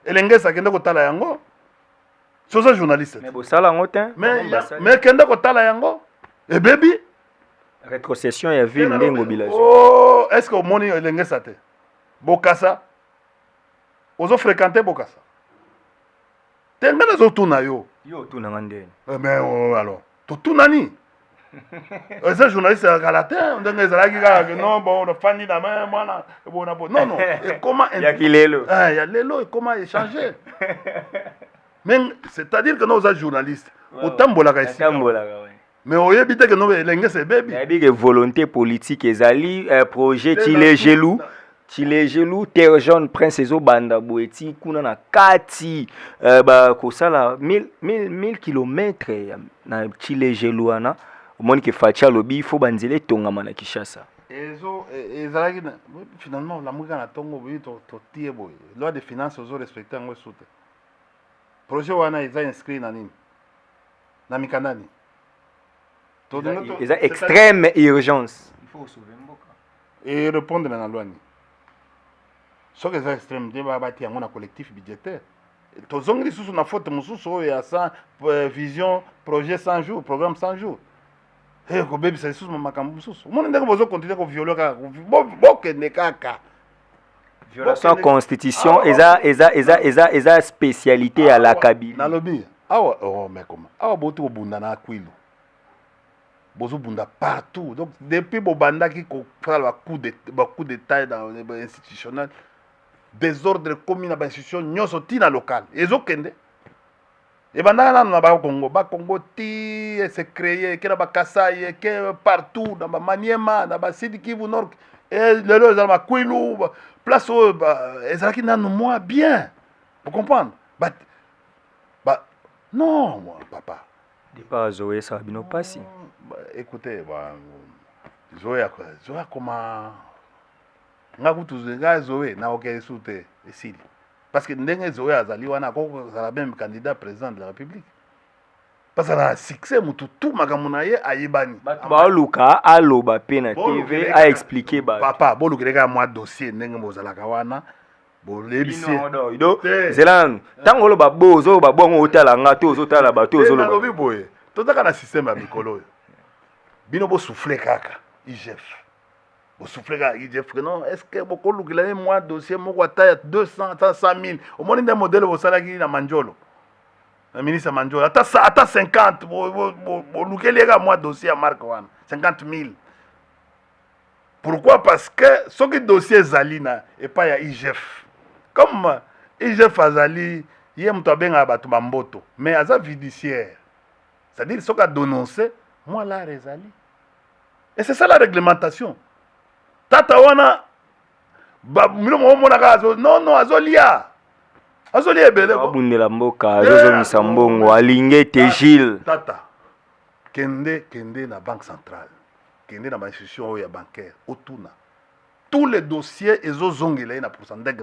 Speaker 1: elengesa kende kotala yango soza journaliste
Speaker 4: mais bosala yango te
Speaker 1: mais kende kotala yango ebebi
Speaker 4: rétrocession ya ville ndenge mobilisation.
Speaker 1: Oh, est-ce que omoni elengesa te bokasa ozofréquente bokasa te nga nazotuna yo
Speaker 4: otunanga ndeni
Speaker 1: mais alors totunani eza journaliste ya kala te ndenge ezalaki kaka non bon ofandi na main mwana ebona bo non ekoma
Speaker 4: ya kilelo
Speaker 1: ya lelo ekoma échanger mais c'est-à-dire que nous sommes journalistes otambolaka ici mais oyebi te que no elengesa ebebi
Speaker 4: yebi ke volonté politique ezali projet Chile Gelou terre jaune prince ezobanda boeti kuna na kati bakosala 1000 km na Chile Gelou wana omoni ke facha lobi il faut banzela etongama na Kinshasa
Speaker 1: ezalaki finalement lamuka na tongo boyi totie boye loi de finances ozo respecter yango sute projet wana eza inscrit na nini na mikandani
Speaker 4: eza extrême urgence il faut sauver mboka
Speaker 1: et répondre na loi ni soki eza extrême te babati yango na collectif budgétaire tozongi lisusu na faute mosusu oyo ya 100 vision projet 100 jours programme 100 jours kobebisa lisusu makambo mosusu omoni ndenge bozokontinue koviole kaka bokende kaka
Speaker 4: violation constitution eza spécialité ya la Kabylie
Speaker 1: nalobi awa mais comment awa boti kobunda na akwilu bozobunda partout donc depuis bobandaki kosala bacoup d'état dans institutionnel désordre commis na bainstitution nyonso ntina locale ezokende ebandaka nano na bakongo ti ese créé ke na bakasai eke partout na bamaniema na basidi kivu nord lelo ezala bakwilu place oyo ezalaki nano moi bien vous comprendre non moi papa
Speaker 4: depa zoe sa bino pasi
Speaker 1: écoutez zoe koma nga kutu nga zoe na oke sute esili parce que ndenge zoe azali wana akoko azala même candidat président de la République parce que na succès mutu tout makambo na ye ayebani
Speaker 4: baoluka aloba pe na TV a expliquer
Speaker 1: papa bolukeleka mwa dossier ndenge bozalaka wana bolebisi
Speaker 4: zelanu ntango oloba bozo babongo otala nga to ozotala bato ozoloba
Speaker 1: nalobi boye tozaka na système ya mikolo oyo bino bosouffle kaka IGF bosouffle kaka IGF non est-ce que bokolukela ye mwa dossier moko ata ya 200 ata 100 000 omoni nde modele bosalaki na Manjolo na ministre Manjolo ata 50 bolukeli ye kaka mwa dossier ya marque wana 50 000 pourquoi parce que soki dossier ezali na epai ya IGF comme IGF azali ye moto abengaka bato bamboto mais aza judiciaire c'est-à-dire soki adononce moi là ezali et c'est ça la réglementation tata wana mino momonaka non azolia ebele
Speaker 4: abundela mboka azozongisa mbongo alinge te Gilles
Speaker 1: tata kende na banque centrale kende na institution oyo ya bancaire otuna tous les dossiers ezozongela na pourcentage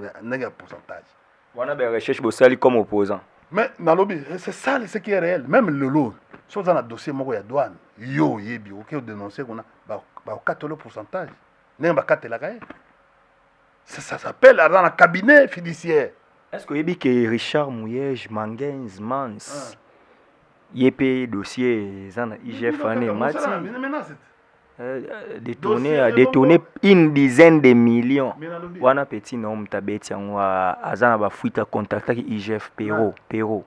Speaker 4: wana ba recherche bosali comme opposant
Speaker 1: mais nalobi c'est ça ce qui est réel même le lot so za na dossier moko ya douane yo yebi oke dénoncer kuna ba katolo pourcentage ndenge bakatelaka ye ça s'appelle dans un cabinet fiduciaire.
Speaker 4: Est-ce que yebi que Richard Mouyej Mangenz Mans yépé dossier zana IGF année mati détourné une dizaine de millions wana petit nom tabeti yango azana ba fuita contacta ki IGF Pero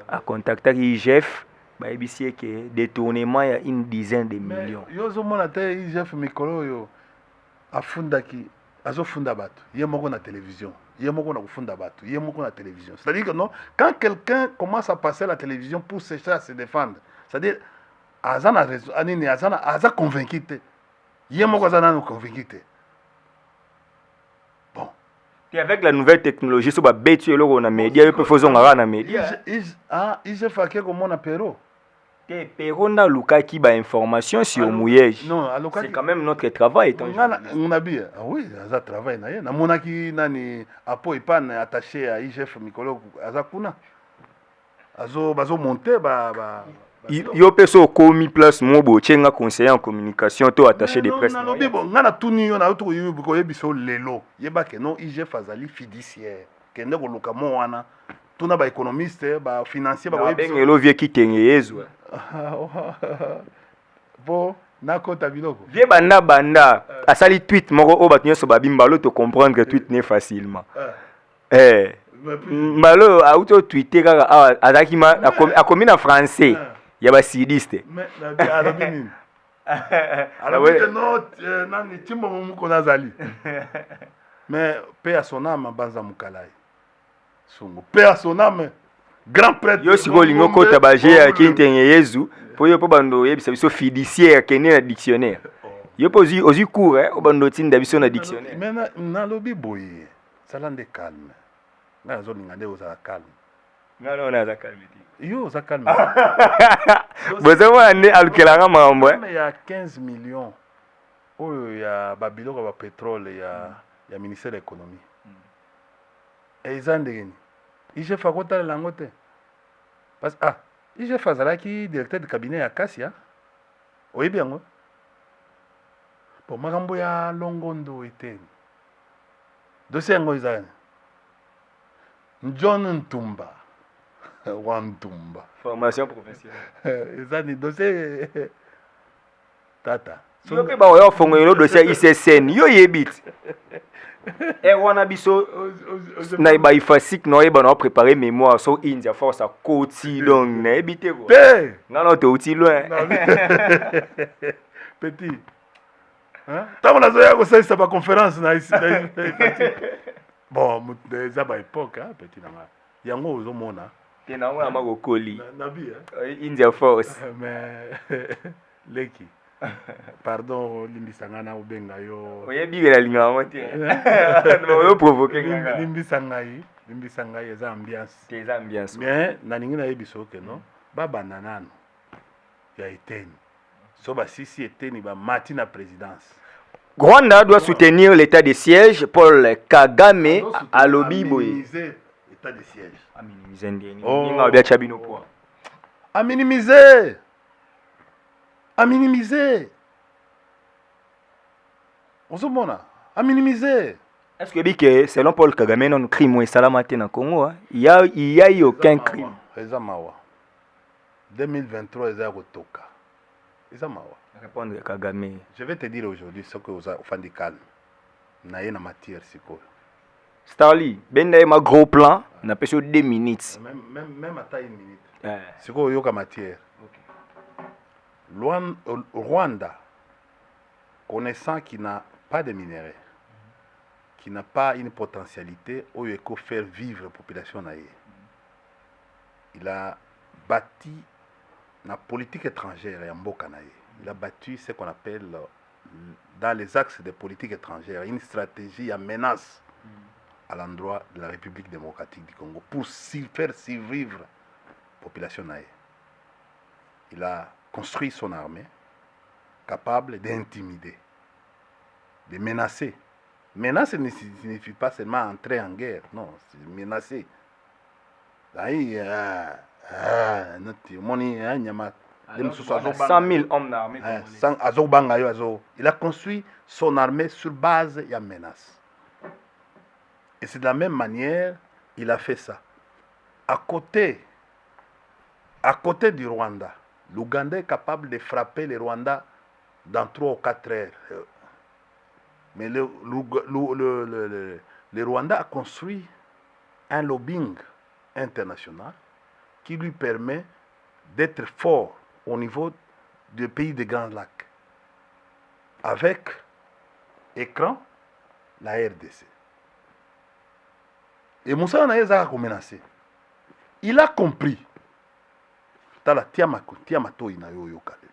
Speaker 4: a contacta ki IGF ba ebisi que détournement ya une dizaine de millions
Speaker 1: yo zo mona te IGF mikolo yo afundaki azofunda bato ye moko na télévision ye moko na kufunda bato ye moko na télévision c'est-à-dire que non quand quelqu'un commence à passer à la télévision pour chercher à se défendre c'est-à-dire azana raison anini aza convaincu te ye moko azana no convaincu te bon
Speaker 4: et avec la nouvelle technologie so ba betu eloko na média yo pe faisons na média
Speaker 1: il fait que comme on a Pero
Speaker 4: Pero na lukaki ba information sur Mouyej.
Speaker 1: Non,
Speaker 4: c'est quand même notre travail.
Speaker 1: On a bien. Ah oui, ça travail na ye. Na monaki nani apo ipan attaché à IGF Mikolo azakuna. Bazo monter ba
Speaker 4: yo peso komi place mobo chenga conseiller en communication to attaché de presse.
Speaker 1: Non, bon, ngana tuni yo na to yebiso lelo. Yeba ke non IGF azali fiduciaire. Kende ko luka mo wana tuna ba économiste ba financier ba
Speaker 4: bengelo vie kitenge yezu
Speaker 1: bo nakota biloko
Speaker 4: vie banda asali tweet moko o bato nyonso babimba lo to comprendre que tweet ne facilement malo auto tweeter kaka azaki akomi na français ya ba sidiste
Speaker 1: alors que non nani timbo muko nazali mais paix à son âme banza mukalai sungu paix à son âme grand prêtre
Speaker 4: yo siko lingo kota baje ya kitenge yezu po yo po bando yebisa biso fiduciaire kene na dictionnaire yo po ozi cours o bando tinda biso na dictionnaire
Speaker 1: mais na lobi boye salande calme na zo ninga nde oza calme
Speaker 4: ngalo na za calme
Speaker 1: yo oza calme
Speaker 4: bozo ane alkelanga mambo
Speaker 1: mais ya 15 millions oyo ya babiloko ba pétrole ya ministère de l'économie ezandeni IGF akotala lango te parce IGF azalaki directeur de cabinet ya Kassia oyebi yango po makambo ya longondo eteni dossier yango eza John Ntumba Wantumba
Speaker 4: formation professionnelle
Speaker 1: ezani dossier tata
Speaker 4: yo pe ba yo fongo yo dossier ICCN yo yebit wana biso na ba ifasik no eba no préparer mémoire so India force à koti donc na ebité ko ngalo te uti loin
Speaker 1: petit hein tamo na zo ya ko sa ba conférence na ici bon déjà ba époque hein petit na yango ozo mona
Speaker 4: te na ngona makokoli
Speaker 1: na bi
Speaker 4: India force
Speaker 1: mais leki pardon limbisanga na ubenga yo
Speaker 4: oyebi la linga mote no provoquer
Speaker 1: limbisanga eza ambiance
Speaker 4: des ambiance
Speaker 1: mais na ningi na yebiso ke no baba nanano ya eteni so ba sisi eteni ba mati na présidence.
Speaker 4: Rwanda doit soutenir l'état de siège. Paul Kagame à Lobiboye.
Speaker 1: État de siège.
Speaker 4: A minimiser ndeni. Ninga bia chabino poa.
Speaker 1: A minimiser. À minimiser. On se mona. À minimiser.
Speaker 4: Est-ce que selon Paul Kagame non crime et salamate na Congo, il y a eu aucun crime.
Speaker 1: Ezamawa. 2023 eza kotoka. Ezamawa.
Speaker 4: Répondre Kagame.
Speaker 1: Je vais te dire aujourd'hui ce que vous avez fait calme. Na yena matière siko.
Speaker 4: Starly, ben ma gros plan, na peso 2 minutes.
Speaker 1: Même à 1 minute. Siko yoka matière. Rwanda, connaissant qu'il n'a pas de minerais, qui n'a pas une potentialité où il faut faire vivre la population naïe. Il a bâti la politique étrangère et en Bokanaï. Il a bâti ce qu'on appelle dans les axes de politique étrangère une stratégie à menace à l'endroit de la République démocratique du Congo pour faire survivre la population naïe. Il a construit son armée capable d'intimider, de menacer. Menacer ne signifie pas seulement entrer en guerre, non, c'est menacer.
Speaker 4: Alors, 100 000 hommes d'armée.
Speaker 1: Il a construit son armée sur base de la menace. Et c'est de la même manière il a fait ça. À côté du Rwanda, l'Ouganda est capable de frapper le Rwanda dans 3 ou 4 heures. Mais le Rwanda a construit un lobbying international qui lui permet d'être fort au niveau des pays des Grands Lacs. Avec écran, la RDC. Et Moussa Naïza a menacé. Il a compris. Tala tiamato ina yo yokalelo.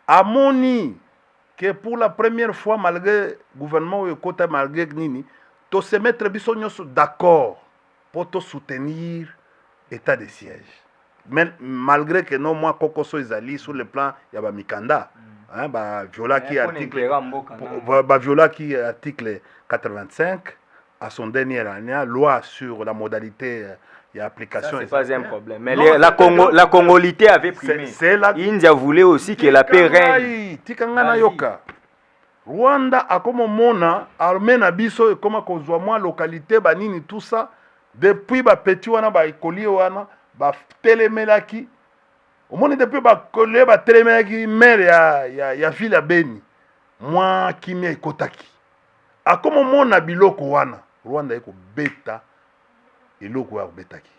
Speaker 1: Amoni que pour la première fois malgré le gouvernement Yokota malgré Nini, to se mettre bisognos d'accord pour te soutenir état de siège. Mais malgré que non moi Kokoso Ezali sur le plan yaba Mikanda, hein ba viola qui article 85 à son dernière année loi sur la modalité et application.
Speaker 4: C'est pas un problème. Mais non, la Congolité avait primé. India voulait aussi que la paix règne.
Speaker 1: Tikangana yoka. Rwanda akoma mona armée na biso ekoma kozwa mwa localité banini tout ça depuis ba petit wana ba ekoli wana ba telemelaki omoni depuis ba kolé ba telemelaki maire ya ville ya Beni mwa kimia ekotaki akoma mona biloko wana Rwanda eko beta eloko ya betaki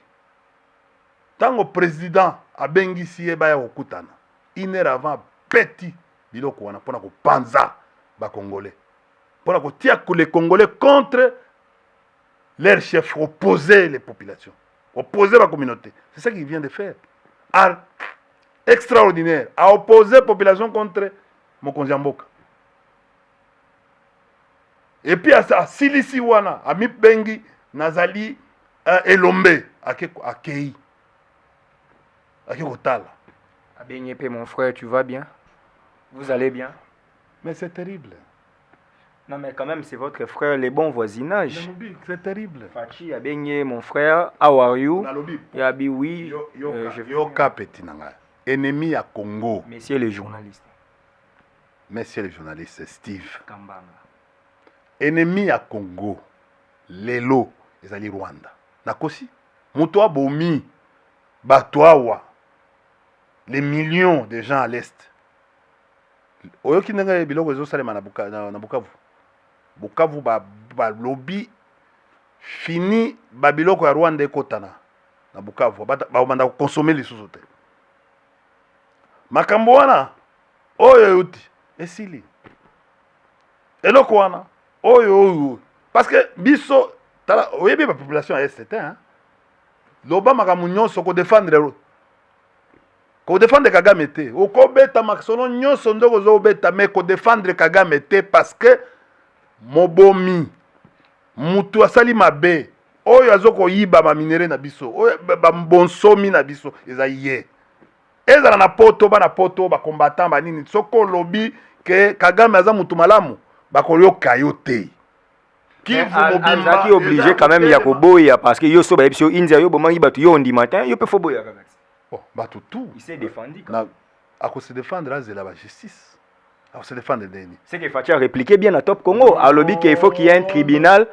Speaker 1: tango président abengisi ye baya kokutana une heure avant petit biloko wana pona ko panza ba congolais pona ko tia les congolais contre leur chef, opposer les populations, opposer la communauté. C'est ça qu'il vient de faire. Extraordinaire, à opposer la population contre Mokonzi Mboka. Et puis à Silisi Wana, à Mipengi, Nazali, Elombe, à Kei, à Kotala.
Speaker 4: Abenyepe, mon frère, tu vas bien? Vous allez bien?
Speaker 1: Mais c'est terrible.
Speaker 4: Non, mais quand même, c'est votre frère, les bons voisinages.
Speaker 1: C'est terrible.
Speaker 4: Fachi, Abenye, mon frère, how are you? Yabi, oui.
Speaker 1: Yoka petit nanga. Ennemi à Congo.
Speaker 4: Messieurs les journalistes.
Speaker 1: Messieurs les journalistes, Steve.
Speaker 4: Kambanga.
Speaker 1: Ennemi à Congo. Lelo, ezali Rwanda. Nakosi. Mutoa bomi. Batoawa. Les millions de gens à l'est. Oyoki nanga biloko ezosalema na Bukavu. Bukavu ba lobby fini ba biloko ya Rwanda ekotana na Bukavu ba banda consommer lisusu te. Makambo wana oyo yuti esili. Eloko wana oyo parce que biso tala oyebi ba population est hein. Loba makamu nyonso ko défendre ko défendre Kagame te. Oko beta maksono nyonso ndoko zo beta mais ko défendre Kagame te parce que mobomi mutu asali mabe oyo azoko yiba ba minere na biso oyo ba mbonsomi na biso eza ye ezala na poto ba combattant ba nini soko lobi ke Kagame aza mutu malamu ba kolyoka yo te
Speaker 4: Azaki obligé quand même ya koboya parce que yo so ba episio India yo bomangi batu yo ndi matin yo pe foboya kaka.
Speaker 1: Bon batu tout
Speaker 4: il s'est défendu
Speaker 1: à cause se défendre là c'est la justice. Se défendre d'Eni.
Speaker 4: C'est qu'il faut répliquer bien à Top Congo. À lobby qu'il faut qu'il y ait un tribunal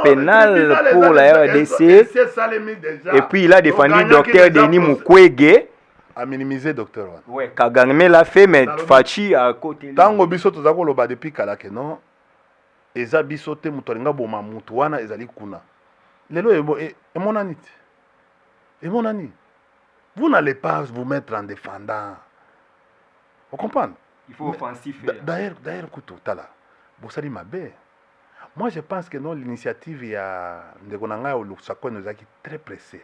Speaker 4: pénal pour la RDC. Et puis il a défendu docteur Denis Mukwege.
Speaker 1: A minimiser docteur.
Speaker 4: Ouais, Kagame l'a fait, mais Fachi à côté.
Speaker 1: Tango biso tozako loba depuis kala ke non. Eza biso te mutolinga boma mutu wana ezali kuna. Lelo e monani. Et monani. Vous n'allez pas vous mettre en défendant. Vous comprenez?
Speaker 4: Il faut offensif.
Speaker 1: D'ailleurs, Koutou, Tala, Boussali Mabé. Moi, je pense que non, l'initiative, il y a Ndegonanga ou Lusako nous a très pressé.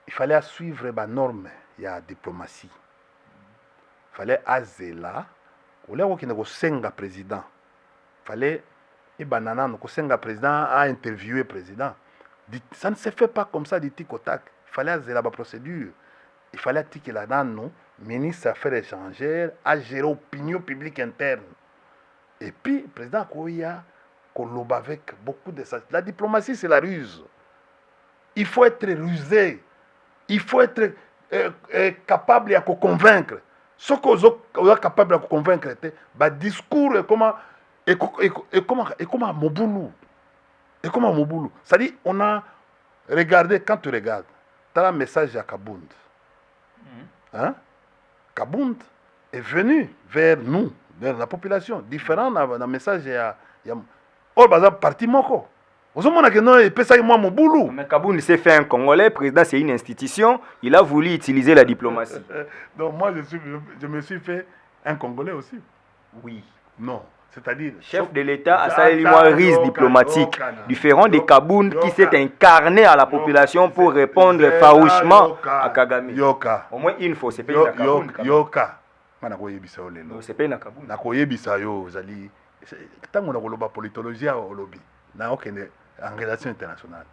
Speaker 1: Il fallait suivre les normes, il y a diplomatie. Il fallait azela, ou là où il y a un président. Il fallait, et banana, un président a interviewé le président. Ça ne se fait pas comme ça du tic au tac. Il fallait azela la procédure. Il fallait tiquer là-dedans, non? Ministre des Affaires étrangères a géré l'opinion publique interne. Et puis, le président Kouya Koloba avec beaucoup de ça. La diplomatie, c'est la ruse. Il faut être rusé. Il faut être capable de convaincre. Ce qu'on est capable de convaincre, c'est le discours et comment Moboulou. Et comment Moboulou. C'est-à-dire, on a regardé, quand tu regardes, tu as un message à Kabound. Hein? Kabound est venu vers nous, vers la population, différent dans le message. Oh, bah, parti moko.
Speaker 4: Mais Kabound s'est fait un Congolais, président, c'est une institution, il a voulu utiliser la diplomatie.
Speaker 1: Donc, moi, je me suis fait un Congolais aussi.
Speaker 4: Oui.
Speaker 1: Non. C'est-à-dire,
Speaker 4: chef de l'État a salué un risque diplomatique différent de Kabound qui s'est incarné à la population pour répondre farouchement à Kagame. Au moins une fois, c'est pas une Kabound.
Speaker 1: C'est pas une Kabound. En relation internationale,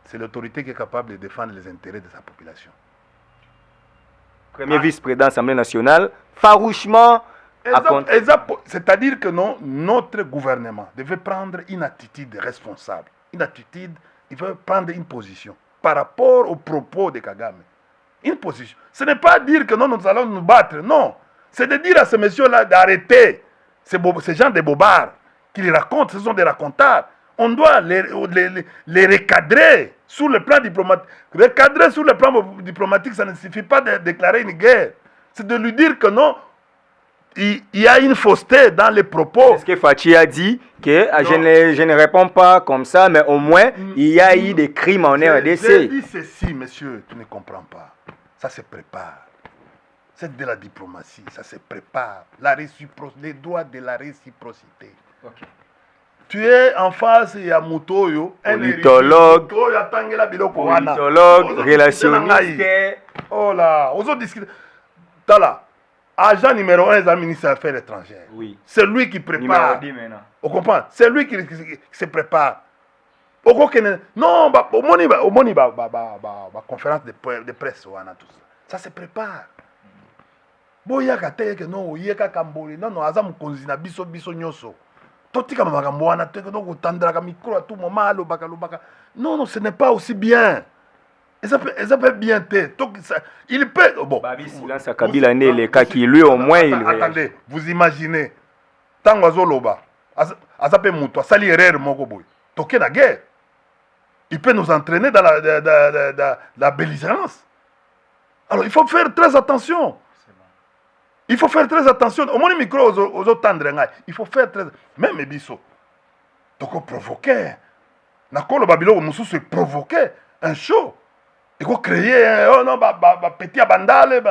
Speaker 1: c'est l'autorité qui est capable de défendre les intérêts de sa population.
Speaker 4: Premier vice-président de l'Assemblée nationale, farouchement.
Speaker 1: C'est-à-dire que non, notre gouvernement devait prendre une attitude responsable. Une attitude, il veut prendre une position par rapport aux propos de Kagame. Une position. Ce n'est pas dire que non, nous allons nous battre, non. C'est de dire à ce monsieur-là d'arrêter. Ces gens de bobards qui les racontent, ce sont des racontars. On doit les recadrer sur le plan diplomatique. Recadrer sur le plan diplomatique, ça ne suffit pas de déclarer une guerre. C'est de lui dire que non, il y a une fausseté dans les propos.
Speaker 4: Est-ce que Fachi a dit que je ne réponds pas comme ça, mais au moins il y a eu des crimes en RDC?
Speaker 1: J'ai dit ceci, monsieur, tu ne comprends pas. Ça se prépare. C'est de la diplomatie, ça se prépare. Les droits de la réciprocité.
Speaker 4: Okay.
Speaker 1: Tu es en face, il y a Mutoyo,
Speaker 4: politologue, relationniste.
Speaker 1: Oh là, aux autres discuter. Tala, agent numéro 1 des ministres des Affaires étrangères.
Speaker 4: Oui.
Speaker 1: C'est lui qui prépare. On comprend? C'est lui qui se prépare. Non, au moni, conférence de presse, tout ça. Ça se prépare. Boya kateye que non, yeka kamboli, non, azam konzina biso nyoso. Totika makambo wana te donc otandra micro à tout moment alobaka. Non, ce n'est pas aussi bien. Et ça peut bien être. Il peut bon.
Speaker 4: Babi silence à Kabila né les cas qui lui au moins il
Speaker 1: attendez, vous imaginez tango azoloba azape muto sali erreur moko boy. Toke na guerre. Il peut nous entraîner dans la belligérance. Alors il faut faire très attention. Il faut faire très attention. Au moins, les micros aux autres tendres, il faut faire très attention. Même les bisous. Donc, provoquer. Nakolo Babilo, Moussou se provoquer un show. Il faut créer, oh non, petit abandale,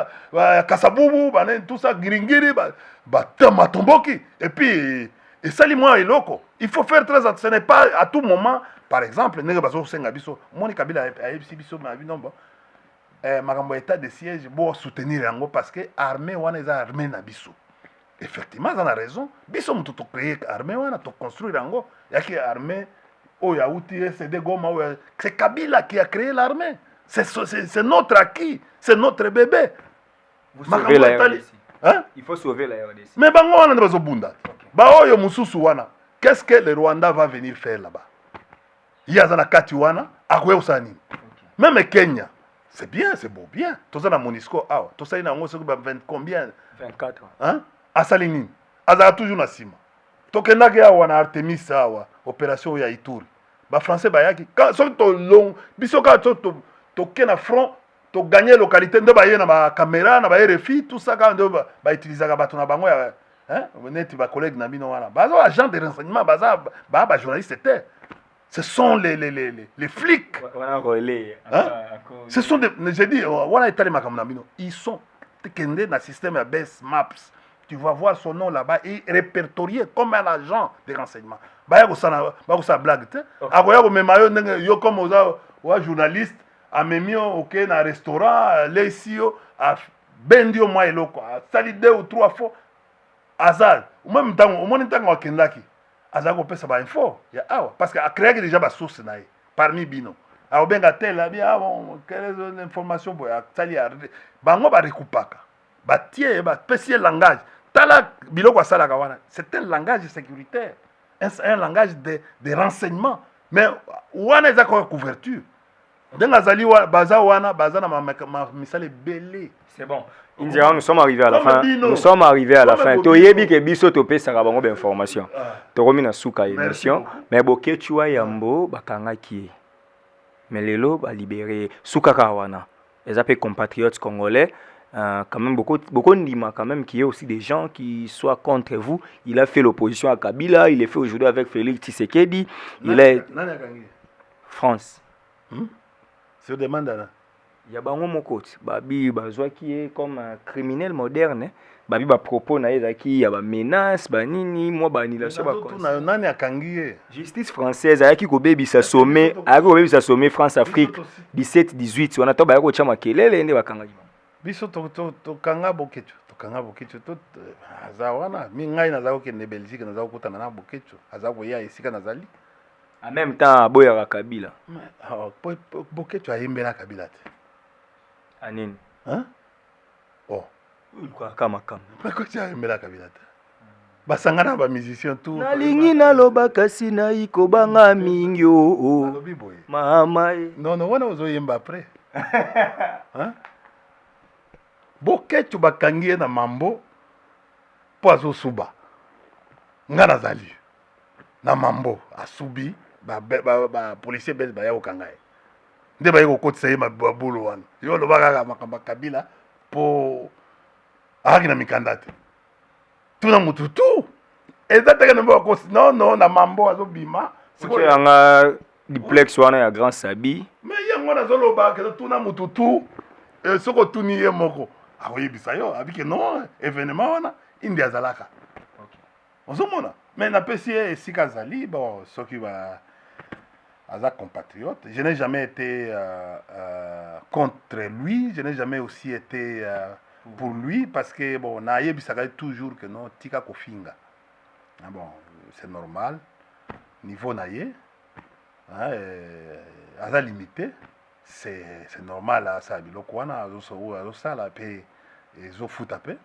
Speaker 1: kasaboubou, tout ça, giringiri, matomboki. Et puis, et ça, moi et loco. Il faut faire très attention. Ce n'est pas à tout moment, par exemple, Négabazo Sengabiso, Moni Kabila a eu biso, ma vie, non, bon. Makambo état de siège pour soutenir yango parce que armée wana eza armée na biso. Effectivement, ça a raison. Biso mutu to créer armée wana to construire yango. Yaki armée o ya uti CD Goma c'est Kabila qui a créé l'armée. C'est notre acquis, c'est notre bébé.
Speaker 4: Vous sauvez la RDC.
Speaker 1: Hein?
Speaker 4: Il faut sauver la RDC.
Speaker 1: Mais bango wana bazo bunda. Ba oyo mususu wana. Qu'est-ce que le Rwanda va venir faire là-bas? Yazana kati wana akwe usani. Même Kenya. C'est bien, c'est beau, bien. Tout ça dans Monisco, tout ça, il y a 20 combien?
Speaker 4: 24.
Speaker 1: Hein? À Salinine. Azara toujours na sima. Tokenake awa na Artemis awa, opération ya Ituri. Ba français ba yaki. Quand to long, bisoka to kena front, to gagner localité ndo ba yena ba caméra na ba RFI, tout ça quand ndo ba utiliser ka bato na bango ya, hein? Venez ba collègue na bino wana. Ba agent de renseignement, ba journaliste était. Ce sont les flics. Hein? Ce sont des. J'ai dit, ils sont dans le système ABS Maps. Tu vas voir son nom là-bas et répertorié comme un agent de renseignement. Ça blague. Yo comme aux journalistes, à Memio, ok, dans un restaurant, les CEO, à Bendio Maïlo, à Sali 2 ou 3 fois. Azal. Ou même temps, au moins temps, Kendaki. Azako pesa ba info ya awa parce que a créé déjà ba source naï parmi bino a benga tel là bien bon quelle information boya tali bango ba rekupaka ba tie ba spécial langage tala biloko sala kawana c'est un langage sécuritaire un langage de renseignement mais wana za ko couverture denga zali wa baza wana baza na ma misale belé.
Speaker 4: C'est bon. India, nous sommes arrivés à la fin. Nous sommes arrivés à la fin. Toyebi ke biso topé ça bango ba information. Toromi na suka émission, mais boké chua yambo bakanga ki. Mais lelo ba libéré suka kawana. Les appels compatriotes congolais quand même beaucoup ndima quand même qui est aussi des gens qui soient contre vous. Il a fait l'opposition à Kabila, il est fait aujourd'hui avec Félix Tshisekedi, il est France.
Speaker 1: Sur demande là.
Speaker 4: Il y a bango mokoti babi bazwa qui est comme un criminel moderne babi ba propos na ezaki ya ba menace ba nini moi ba annulation ba
Speaker 1: tout nani akangiye
Speaker 4: justice française ayaki ko bebisa sommet ayaki ko bebisa sommet France Afrique 17 18 on attend ba yako chama kelele ende bakanga
Speaker 1: biso to kanga bokecho to azawana mi ngai na zako ke ne Belgique na zako kutana na bokecho azako ya isika na zali
Speaker 4: en même temps boya Kabila
Speaker 1: bokecho ayimbela Kabila te
Speaker 4: anini
Speaker 1: hein oh
Speaker 4: ulikuwa kama
Speaker 1: bokecho ayimbela Kabila te basangana ba musicien tout
Speaker 4: nalingi naloba kasi na ikobanga mingi o mama
Speaker 1: non wana ozoyemba après hein bokecho bakangie na mambo po azosuba nga nazali na mambo asubi ba policier belge baya kokanga ye nde baye kokotisa ye mabulu wana yo oloba kaka makambo Kabila po akaki na mikanda te tuna mutu tu eza teke nembo bakosi non na mambo azobima
Speaker 4: sikoyo yanga duplex wana ya Grand Sabi
Speaker 1: mais yango nazoloba ke tuna mutu tu soko tuni ye moko akoyebisa yo abike non événement wana indi azalaka ozomona mais napesi ye esika azali bon soki aza compatriote. Je n'ai jamais été contre lui, je n'ai jamais aussi été pour lui parce que bon, naïe bisaka toujours que non tika kofinga. Ah bon, c'est normal. Niveau naïe, aza limité, c'est normal à ça biloko wana azo sala pe ezo futa pe.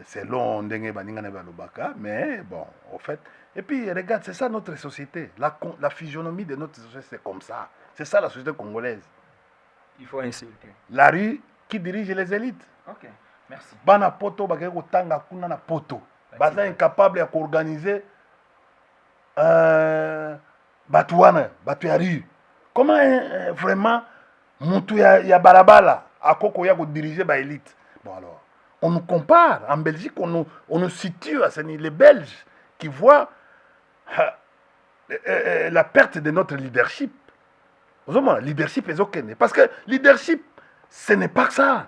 Speaker 1: C'est long ndenge baninga na balobaka, mais bon, au fait. Et puis, regarde, c'est ça notre société. La physionomie de notre société, c'est comme ça. C'est ça la société congolaise.
Speaker 4: Il faut insulter.
Speaker 1: La rue qui dirige les élites.
Speaker 4: Ok, merci.
Speaker 1: Bana poto, bakeko tanga kuna na poto. Baza incapable à organiser batuana, batu ya rue. Comment vraiment, mutu ya barabala, à koko ya ko diriger ba élite. Bon alors, on nous compare. En Belgique, on nous situe à ce niveau. Les Belges qui voient la perte de notre leadership. Leadership est ok. Parce que leadership, ce n'est pas ça.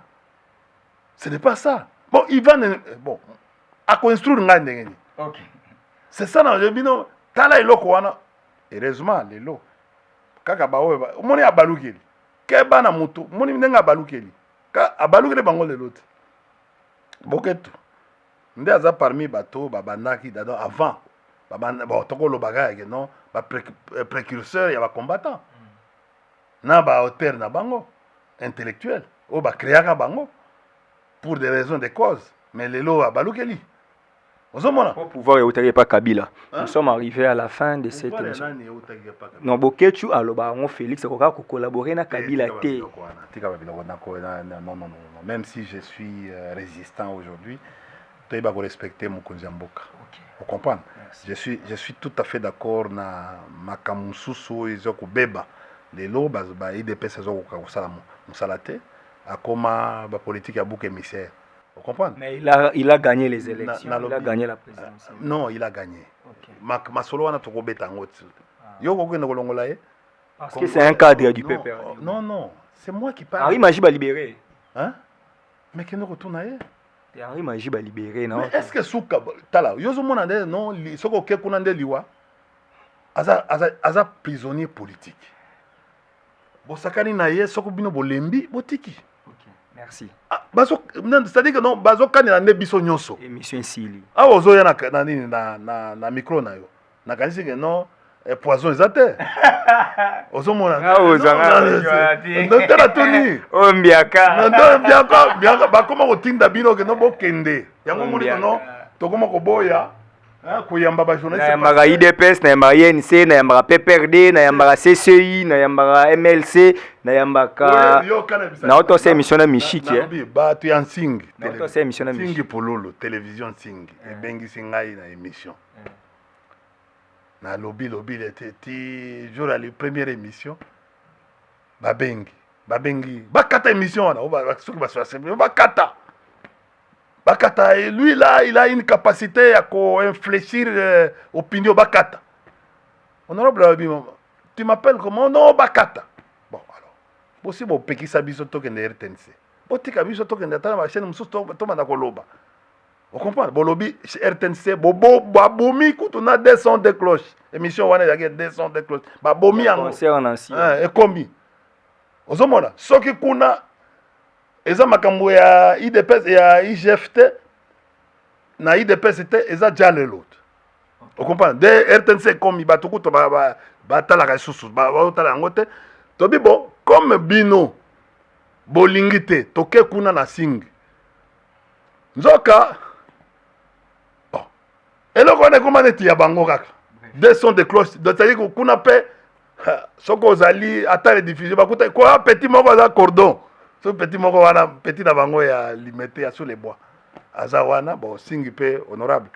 Speaker 1: Ce n'est pas ça. Bon, il va... Bon, à construire un gars.
Speaker 4: Ok.
Speaker 1: C'est ça, non, je dis non. Tala eloko wana. Heureusement, lelo. Kaka baoe ba. Moni abalukeli. Keba na mutu. Moni nenga abalukeli. Ka abalukeli bango lelote. Boketu. Nde aza parmi bato babandaki dado avant. Bon, toko lo bagage non, ba précurseur ya ba combattant. Na ba auteur na bango intellectuel. O ba créaka bango pour des raisons de cause. Mais lelo abalukeli.
Speaker 4: Pour pouvoir éouter pas Kabila. Nous sommes arrivés à la fin de cette émission. Non, Bokechu aloba on Félix koka ko collaborer na Kabila té.
Speaker 1: Non. Même si je suis résistant aujourd'hui, tu dois respecter mon konzamboka. Vous comprenez? Je suis tout à fait d'accord na makamususu ezoko beba. Lelo ba IDPS ezoko ka sala musalate akoma ba politique ya bouc émissaire. Vous comprenez?
Speaker 4: Mais il a gagné les élections. Il a gagné la présidence.
Speaker 1: Non, il a gagné. Okay. Masolo wana to kobeta ngo. Yo kokenda kolongola ye?
Speaker 4: Parce que c'est un cadre du PPR.
Speaker 1: Non, c'est moi qui parle.
Speaker 4: Henri Majiba libéré.
Speaker 1: Hein? Mais qui nous retourne ailleurs?
Speaker 4: Henri Majiba libéré, non?
Speaker 1: Mais est-ce que souka tala yozo mona nde non soko ke kuna nde liwa aza prisonnier politique. Bosakani na ye soko bino bolembi botiki.
Speaker 4: Merci.
Speaker 1: C'est-à-dire que non, bazo kani na biso nyonso.
Speaker 4: Émission Sili.
Speaker 1: Ah ozo ya na micro na yo. Na kanisi que non poison ezate. Ozo mona.
Speaker 4: Ah ozanga.
Speaker 1: Ndela toni.
Speaker 4: Ombiaka.
Speaker 1: Biaka ba koma kotinda bino que non bokende. Yango moni non to koma ko boya. Kuyamba ba journaliste.
Speaker 4: Na yamba IDPS, na yamba INC, na yamba PPRD, na yamba CCI, na yamba MLC, na yamba na auto se émission na Mishiki.
Speaker 1: Ba tu en Sing.
Speaker 4: Na auto se émission na Mishiki.
Speaker 1: Sing pololo, télévision Sing. E bengi singai na émission. Na lobby ti jour à la première émission. Ba bengi. Bakata émission na ba soki ba soa bakata. Bakata, et lui là, il a une capacité à infléchir opinion Bakata. Honorable, tu m'appelles comment? Non, Bakata. Bon, alors, possible au Péki Sabiso token de RTNC. Botika Biso token de la chaîne Moussou Tomana Koloba. Vous comprenez? Bolobi, RTNC, Bobo, Babomi, quand on a des sons de cloche. Émission, on a des sons de cloche. Babomi, et commis. Vous comprenez? Ce qui kuna. Eza makambo ya IDPS ya IGFT na IDPS était eza jale l'autre. Vous comprenez? De RTNC comme batuku to ba talaka susu ba tala ngote. To bi bon comme bino bolingite toke kuna na sing. Nzoka bon. Eloko ne komane ti ya bango kaka. Deux sons de cloche. C'est-à-dire que kuna pe soko zali ata les diffuser bakuta quoi petit moko za cordon. Ce petit moko wana petit na bango ya limité sur les bois. Azawana bon singi pe honorable.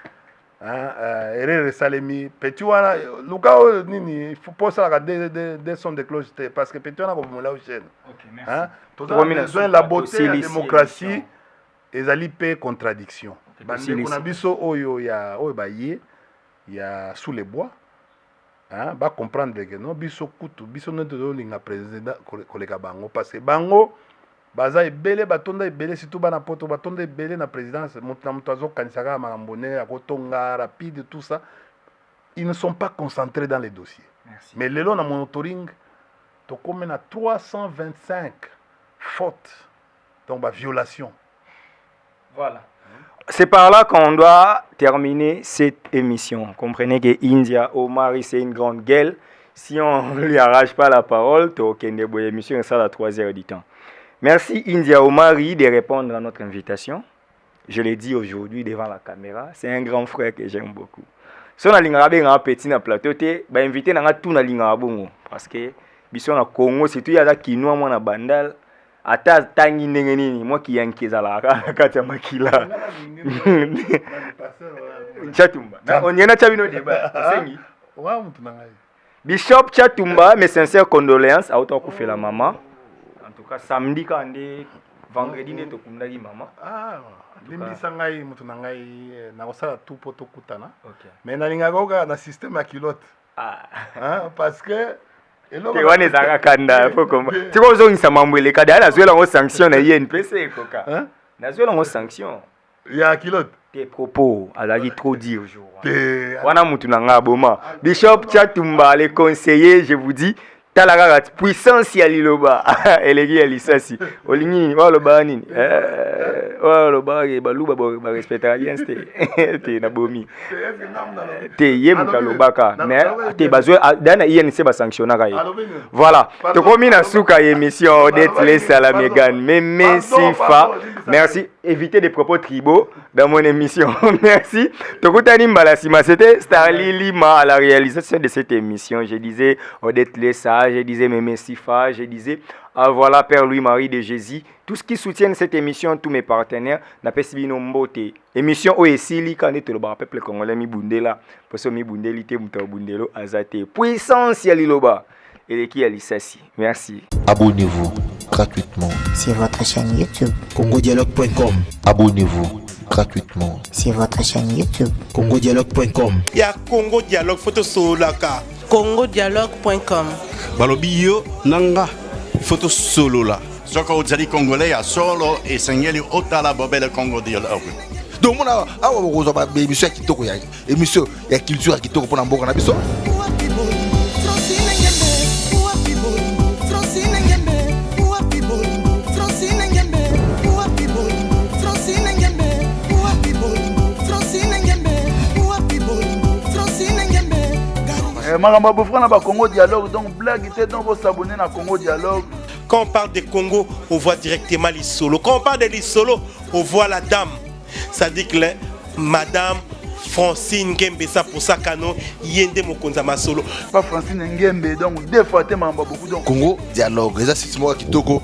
Speaker 1: erreur esalemi petit wana luka oyo nini posalaka des sons de cloche te parce que petit wana kobomola chaîne toza besoin la beauté ya démocratie ezali mpe contradiction bandeko na biso oyo baye ya sous les bois comprendre que non biso kutu biso nde tozolinga président koleka bango parce que bango baza ebele batonda ebele surtout bana poto batonda ebele na présidence moto azokanisaka makambo ne akotonga rapide tout ça ils ne sont pas concentrés dans les dossiers. Merci. Mais lelo na monitoring tokome na 325 fautes donc violation.
Speaker 4: Voilà. C'est par là qu'on doit terminer cette émission. Comprenez que India Omari, c'est une grande gueule. Si on ne lui arrache pas la parole, l'émission sera à 3 heures du temps. Merci India Omari de répondre à notre invitation. Je l'ai dit aujourd'hui devant la caméra. C'est un grand frère que j'aime beaucoup. Si on a un petit na plateau, bah invité na tout na linga bongo parce que biso na Congo surtout ya kinwa mwana bandal. Ata tangi ndenge nini moi ki yankezala kati ya makila Chatumba on yena chabino débat sengi
Speaker 1: wa mutu na ngai
Speaker 4: Bishop Chatumba mes sincères condoléances à auto kufela maman en tout cas samedi quand vendredi nde tokundaki maman
Speaker 1: limbisa ngai mutu na ngai na kosala tout poto kutana mais na linga koka na système ya kilote parce que
Speaker 4: te wana ezaka kanda po koma tiko ozongisa mambo eleka dala nazwela ngo sanction na INPC koka nazwela ngo sanction
Speaker 1: ya kilote
Speaker 4: tes propos azali trop dire jour wana mutu na nga boma Bishop Chatumba le conseiller je vous dis talaka puissance ya liloba eleki ya lisasi olingi waloba nini waloba baluba ba respecter alliance te na bomi te yemuka lobaka mais te bazwe dana INC ba sanctionnaka ye voilà to komi na suka émission d'être les salamegan mais sifa merci éviter des propos tribaux dans mon émission merci tokutani mbalasima c'était Starly Lima à la réalisation de cette émission je disais Odette Lessa je disais Mémé Sifa, je disais voilà Père Louis-Marie de Jésus, tout ce qui soutient cette émission, tous mes partenaires, n'a pas suivi nos mbote. Émission Oesili quand est le peuple congolais mi bundela, parce que mi bundelité muta bundelo azate. Puissance ya liloba et qui alisasi. Merci.
Speaker 5: Abonnez-vous gratuitement
Speaker 6: sur votre chaîne YouTube
Speaker 5: congodialogue.com. Abonnez-vous gratuitement
Speaker 6: sur votre chaîne YouTube
Speaker 5: congodialogue.com.
Speaker 7: Ya Congo Dialogue photo solaka
Speaker 8: congodialogue.com.
Speaker 9: balobi yo nanga photo solo la soko ozali congolais ya solo esengeli otala bobele Congo Dialogue.
Speaker 5: Donc mona awa bokozwa ba émission ya kitoko ya émission ya culture ya kitoko pona mboka na biso.
Speaker 10: Maramba Bofrana ba Congo Dialogue donc blague était donc vous s'abonner à Congo Dialogue.
Speaker 7: Quand on parle de Congo, on voit directement les solos. Quand on parle de les solos, on voit la dame. Ça dit que Madame Francine Ngembe ça pour ça kano yende mokonza masolo.
Speaker 10: Pas Francine Ngembe donc deux fois te mamba beaucoup donc
Speaker 5: Congo Dialogue, ça c'est moi kitoko